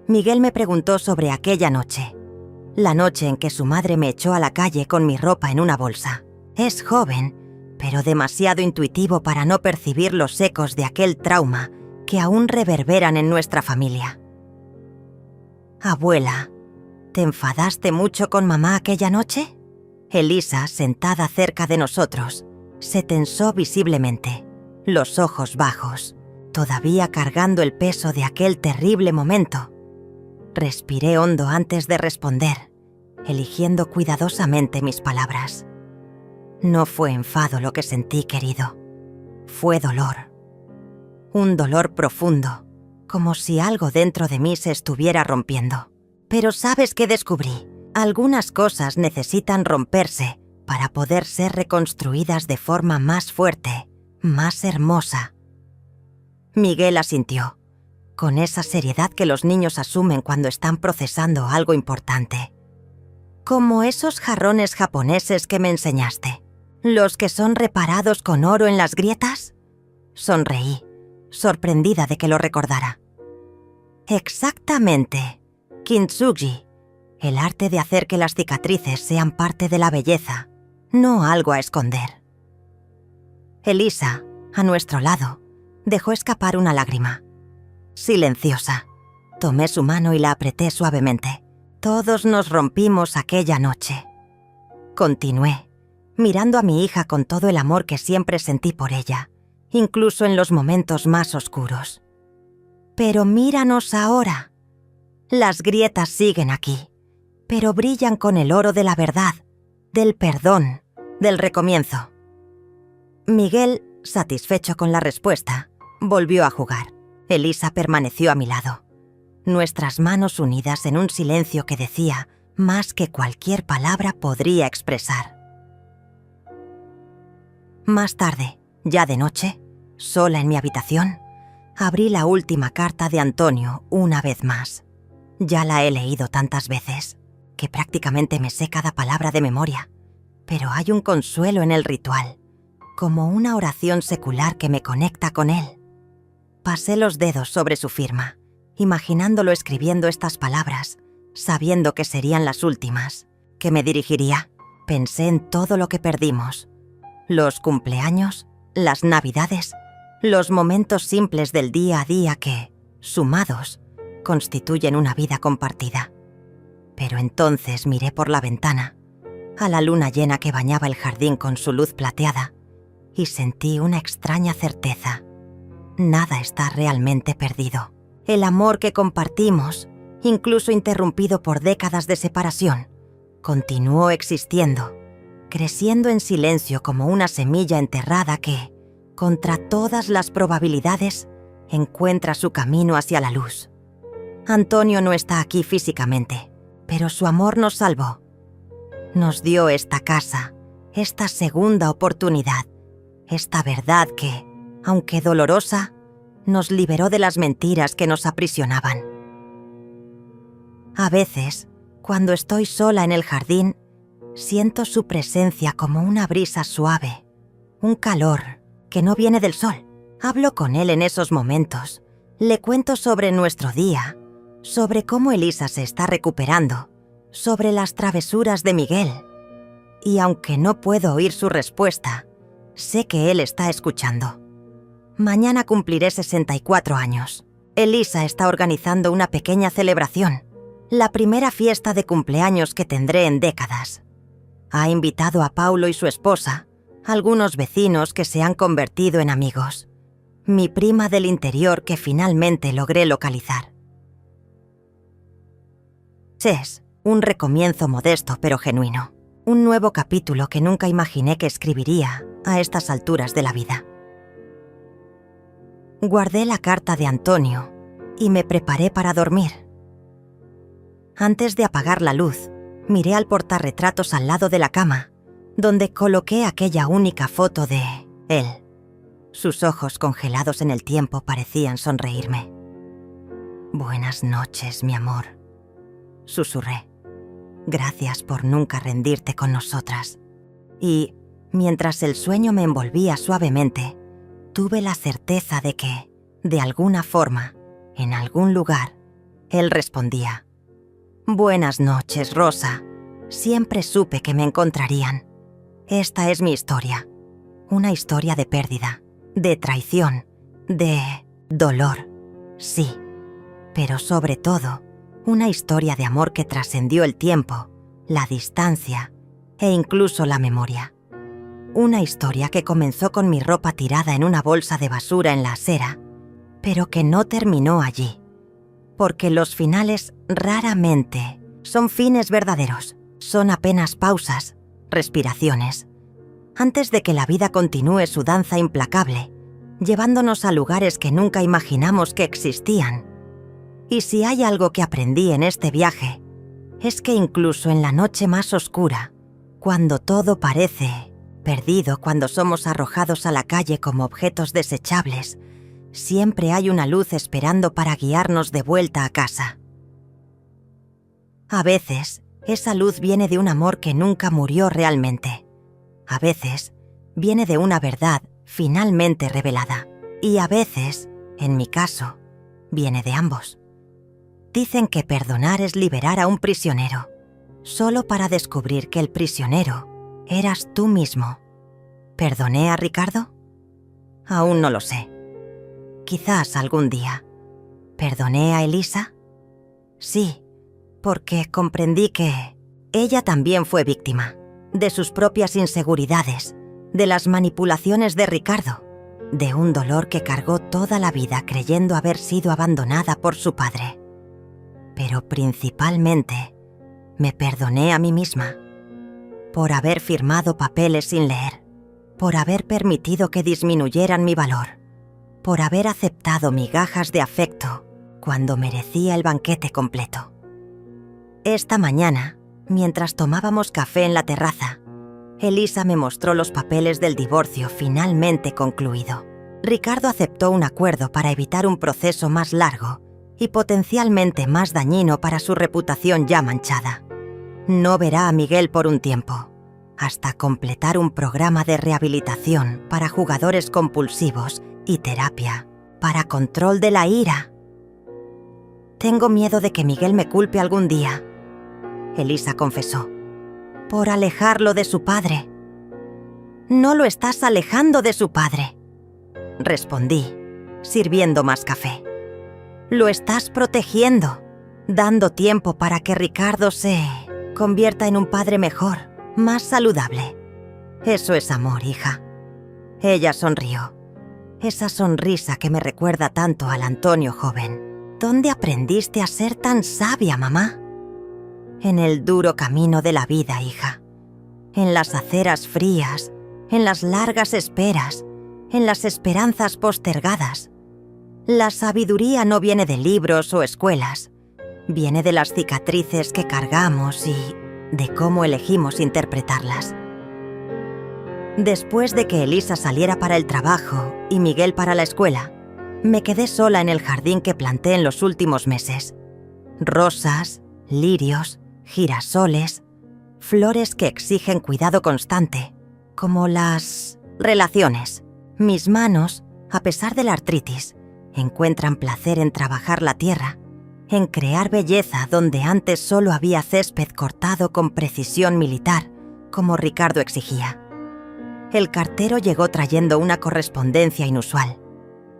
Miguel me preguntó sobre aquella noche, la noche en que su madre me echó a la calle con mi ropa en una bolsa. Es joven, pero demasiado intuitivo para no percibir los ecos de aquel trauma que aún reverberan en nuestra familia. Abuela, ¿te enfadaste mucho con mamá aquella noche? Elisa, sentada cerca de nosotros, se tensó visiblemente, los ojos bajos, todavía cargando el peso de aquel terrible momento. Respiré hondo antes de responder, eligiendo cuidadosamente mis palabras. No fue enfado lo que sentí, querido. Fue dolor. Un dolor profundo, como si algo dentro de mí se estuviera rompiendo. Pero ¿sabes qué descubrí? Algunas cosas necesitan romperse para poder ser reconstruidas de forma más fuerte, más hermosa. Miguel asintió, con esa seriedad que los niños asumen cuando están procesando algo importante. Como esos jarrones japoneses que me enseñaste, los que son reparados con oro en las grietas. Sonreí, sorprendida de que lo recordara. Exactamente, kintsugi, el arte de hacer que las cicatrices sean parte de la belleza, no algo a esconder. Elisa, a nuestro lado, dejó escapar una lágrima. Silenciosa, tomé su mano y la apreté suavemente. Todos nos rompimos aquella noche. Continué, mirando a mi hija con todo el amor que siempre sentí por ella, incluso en los momentos más oscuros. Pero míranos ahora. Las grietas siguen aquí, pero brillan con el oro de la verdad, del perdón, del recomienzo. Miguel, satisfecho con la respuesta, volvió a jugar. Elisa permaneció a mi lado, nuestras manos unidas en un silencio que decía más que cualquier palabra podría expresar. Más tarde, ya de noche, sola en mi habitación, abrí la última carta de Antonio una vez más. Ya la he leído tantas veces, que prácticamente me sé cada palabra de memoria, pero hay un consuelo en el ritual, como una oración secular que me conecta con él. Pasé los dedos sobre su firma, imaginándolo escribiendo estas palabras, sabiendo que serían las últimas, que me dirigiría. Pensé en todo lo que perdimos, los cumpleaños, las navidades, los momentos simples del día a día que, sumados, constituyen una vida compartida. Pero entonces miré por la ventana, a la luna llena que bañaba el jardín con su luz plateada, y sentí una extraña certeza. Nada está realmente perdido. El amor que compartimos, incluso interrumpido por décadas de separación, continuó existiendo, creciendo en silencio como una semilla enterrada que, contra todas las probabilidades, encuentra su camino hacia la luz. Antonio no está aquí físicamente, pero su amor nos salvó. Nos dio esta casa, esta segunda oportunidad, esta verdad que, aunque dolorosa, nos liberó de las mentiras que nos aprisionaban. A veces, cuando estoy sola en el jardín, siento su presencia como una brisa suave, un calor que no viene del sol. Hablo con él en esos momentos, le cuento sobre nuestro día, sobre cómo Elisa se está recuperando, sobre las travesuras de Miguel. Y aunque no puedo oír su respuesta, sé que él está escuchando. Mañana cumpliré 64 años. Elisa está organizando una pequeña celebración, la primera fiesta de cumpleaños que tendré en décadas. Ha invitado a Paulo y su esposa, algunos vecinos que se han convertido en amigos, mi prima del interior que finalmente logré localizar. Es un recomienzo modesto pero genuino, un nuevo capítulo que nunca imaginé que escribiría a estas alturas de la vida. Guardé la carta de Antonio y me preparé para dormir. Antes de apagar la luz, miré al portarretratos al lado de la cama, donde coloqué aquella única foto de él. Sus ojos congelados en el tiempo parecían sonreírme. «Buenas noches, mi amor», susurré. «Gracias por nunca rendirte con nosotras». Y, mientras el sueño me envolvía suavemente, tuve la certeza de que, de alguna forma, en algún lugar, Él respondía: «Buenas noches, Rosa. Siempre supe que me encontrarían. Esta es mi historia. Una historia de pérdida, de traición, de dolor. Sí, pero sobre todo, una historia de amor que trascendió el tiempo, la distancia e incluso la memoria. Una historia que comenzó con mi ropa tirada en una bolsa de basura en la acera, pero que no terminó allí. Porque los finales raramente son fines verdaderos, son apenas pausas, respiraciones, antes de que la vida continúe su danza implacable, llevándonos a lugares que nunca imaginamos que existían. Y si hay algo que aprendí en este viaje, es que incluso en la noche más oscura, cuando todo parece perdido, cuando somos arrojados a la calle como objetos desechables, siempre hay una luz esperando para guiarnos de vuelta a casa. A veces, esa luz viene de un amor que nunca murió realmente. A veces, viene de una verdad finalmente revelada. Y a veces, en mi caso, viene de ambos. Dicen que perdonar es liberar a un prisionero, solo para descubrir que el prisionero eras tú mismo. ¿Perdoné a Ricardo? Aún no lo sé. Quizás algún día. ¿Perdoné a Elisa? Sí, porque comprendí que ella también fue víctima de sus propias inseguridades, de las manipulaciones de Ricardo, de un dolor que cargó toda la vida creyendo haber sido abandonada por su padre. Pero principalmente, me perdoné a mí misma por haber firmado papeles sin leer, por haber permitido que disminuyeran mi valor, por haber aceptado migajas de afecto cuando merecía el banquete completo. Esta mañana, mientras tomábamos café en la terraza, Elisa me mostró los papeles del divorcio finalmente concluido. Ricardo aceptó un acuerdo para evitar un proceso más largo y potencialmente más dañino para su reputación ya manchada. No verá a Miguel por un tiempo, hasta completar un programa de rehabilitación para jugadores compulsivos y terapia para control de la ira. Tengo miedo de que Miguel me culpe algún día, Elisa confesó, por alejarlo de su padre. No lo estás alejando de su padre, respondí, sirviendo más café. Lo estás protegiendo, dando tiempo para que Ricardo se convierta en un padre mejor, más saludable. Eso es amor, hija. Ella sonrió. Esa sonrisa que me recuerda tanto al Antonio joven. ¿Dónde aprendiste a ser tan sabia, mamá? En el duro camino de la vida, hija. En las aceras frías, en las largas esperas, en las esperanzas postergadas. La sabiduría no viene de libros o escuelas. Viene de las cicatrices que cargamos y de cómo elegimos interpretarlas. Después de que Elisa saliera para el trabajo y Miguel para la escuela, me quedé sola en el jardín que planté en los últimos meses. Rosas, lirios, girasoles, flores que exigen cuidado constante, como las relaciones. Mis manos, a pesar de la artritis, encuentran placer en trabajar la tierra, en crear belleza donde antes solo había césped cortado con precisión militar, como Ricardo exigía. El cartero llegó trayendo una correspondencia inusual,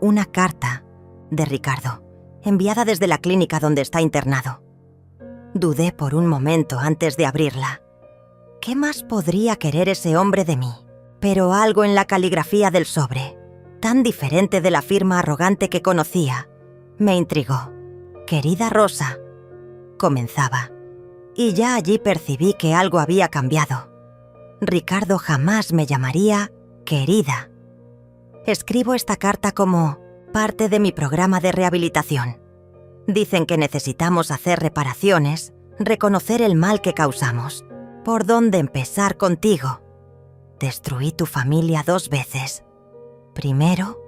una carta de Ricardo, enviada desde la clínica donde está internado. Dudé por un momento antes de abrirla. ¿Qué más podría querer ese hombre de mí? Pero algo en la caligrafía del sobre, tan diferente de la firma arrogante que conocía, me intrigó. «Querida Rosa», comenzaba, y ya allí percibí que algo había cambiado. Ricardo jamás me llamaría querida. Escribo esta carta como parte de mi programa de rehabilitación. Dicen que necesitamos hacer reparaciones, reconocer el mal que causamos. ¿Por dónde empezar contigo? Destruí tu familia 2 veces. Primero,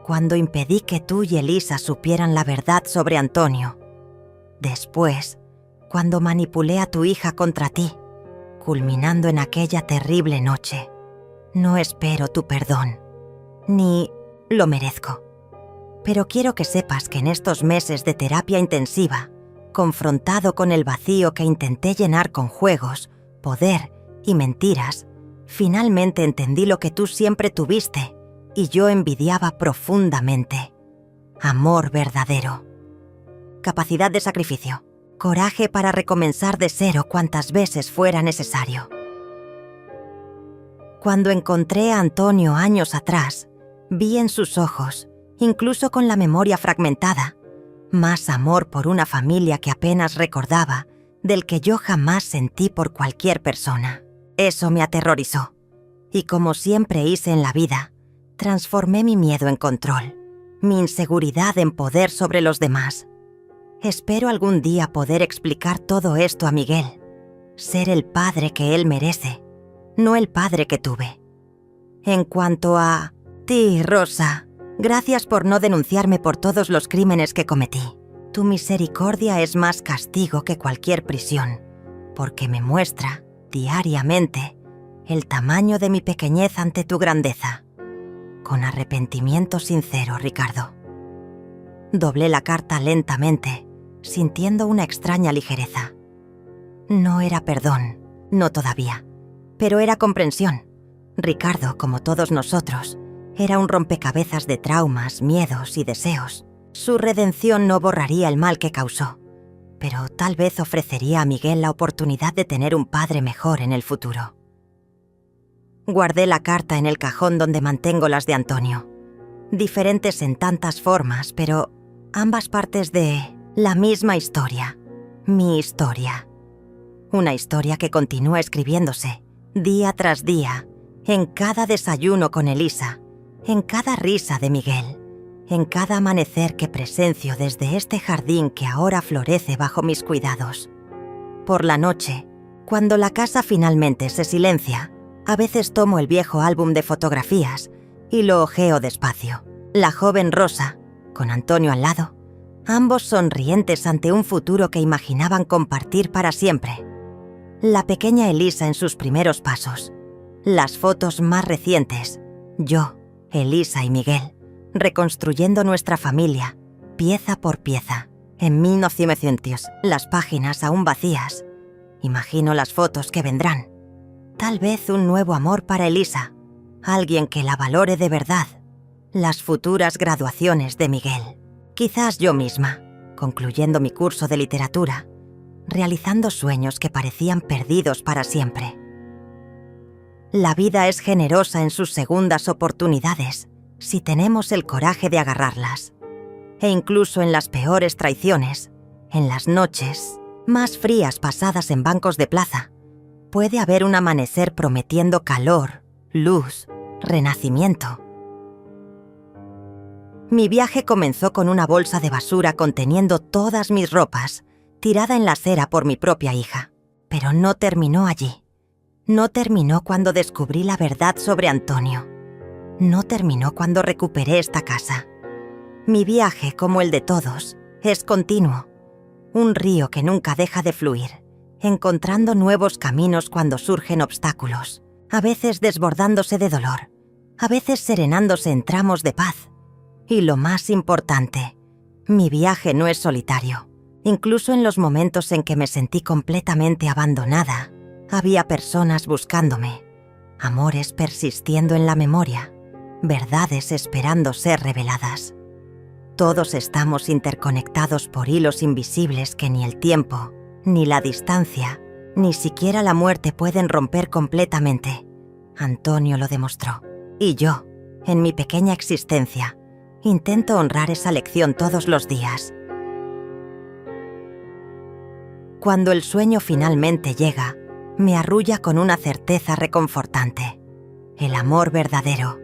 cuando impedí que tú y Elisa supieran la verdad sobre Antonio. Después, cuando manipulé a tu hija contra ti, culminando en aquella terrible noche. No espero tu perdón, ni lo merezco. Pero quiero que sepas que en estos meses de terapia intensiva confrontado con el vacío que intenté llenar con juegos, poder y mentiras, finalmente entendí lo que tú siempre tuviste y yo envidiaba profundamente. Amor verdadero. Capacidad de sacrificio. Coraje para recomenzar de cero cuantas veces fuera necesario. Cuando encontré a Antonio años atrás, vi en sus ojos, incluso con la memoria fragmentada, más amor por una familia que apenas recordaba del que yo jamás sentí por cualquier persona. Eso me aterrorizó. Y como siempre hice en la vida, transformé mi miedo en control, mi inseguridad en poder sobre los demás. Espero algún día poder explicar todo esto a Miguel, ser el padre que él merece, no el padre que tuve. En cuanto a ti, Rosa, gracias por no denunciarme por todos los crímenes que cometí. Tu misericordia es más castigo que cualquier prisión, porque me muestra, diariamente, el tamaño de mi pequeñez ante tu grandeza. Con arrepentimiento sincero, Ricardo. Doblé la carta lentamente, sintiendo una extraña ligereza. No era perdón, no todavía, pero era comprensión. Ricardo, como todos nosotros, era un rompecabezas de traumas, miedos y deseos. Su redención no borraría el mal que causó, pero tal vez ofrecería a Miguel la oportunidad de tener un padre mejor en el futuro. Guardé la carta en el cajón donde mantengo las de Antonio. Diferentes en tantas formas, pero ambas partes de la misma historia. Mi historia. Una historia que continúa escribiéndose, día tras día, en cada desayuno con Elisa, en cada risa de Miguel, en cada amanecer que presencio desde este jardín que ahora florece bajo mis cuidados. Por la noche, cuando la casa finalmente se silencia, a veces tomo el viejo álbum de fotografías y lo hojeo despacio. La joven Rosa, con Antonio al lado, ambos sonrientes ante un futuro que imaginaban compartir para siempre. La pequeña Elisa en sus primeros pasos. Las fotos más recientes. Yo, Elisa y Miguel, reconstruyendo nuestra familia, pieza por pieza. En 1900, las páginas aún vacías. Imagino las fotos que vendrán. Tal vez un nuevo amor para Elisa, alguien que la valore de verdad. Las futuras graduaciones de Miguel. Quizás yo misma, concluyendo mi curso de literatura, realizando sueños que parecían perdidos para siempre. La vida es generosa en sus segundas oportunidades, si tenemos el coraje de agarrarlas. E incluso en las peores traiciones, en las noches más frías pasadas en bancos de plaza, puede haber un amanecer prometiendo calor, luz, renacimiento. Mi viaje comenzó con una bolsa de basura conteniendo todas mis ropas, tirada en la acera por mi propia hija. Pero no terminó allí. No terminó cuando descubrí la verdad sobre Antonio. No terminó cuando recuperé esta casa. Mi viaje, como el de todos, es continuo. Un río que nunca deja de fluir, encontrando nuevos caminos cuando surgen obstáculos, a veces desbordándose de dolor, a veces serenándose en tramos de paz. Y lo más importante, mi viaje no es solitario. Incluso en los momentos en que me sentí completamente abandonada, había personas buscándome, amores persistiendo en la memoria, verdades esperando ser reveladas. Todos estamos interconectados por hilos invisibles que ni el tiempo, ni la distancia, ni siquiera la muerte pueden romper completamente. Antonio lo demostró. Y yo, en mi pequeña existencia, intento honrar esa lección todos los días. Cuando el sueño finalmente llega, me arrulla con una certeza reconfortante. El amor verdadero,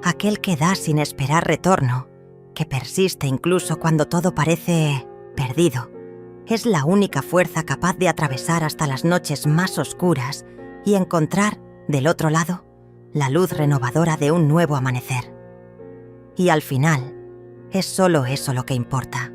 aquel que da sin esperar retorno, que persiste incluso cuando todo parece perdido, es la única fuerza capaz de atravesar hasta las noches más oscuras y encontrar, del otro lado, la luz renovadora de un nuevo amanecer. Y al final, es solo eso lo que importa.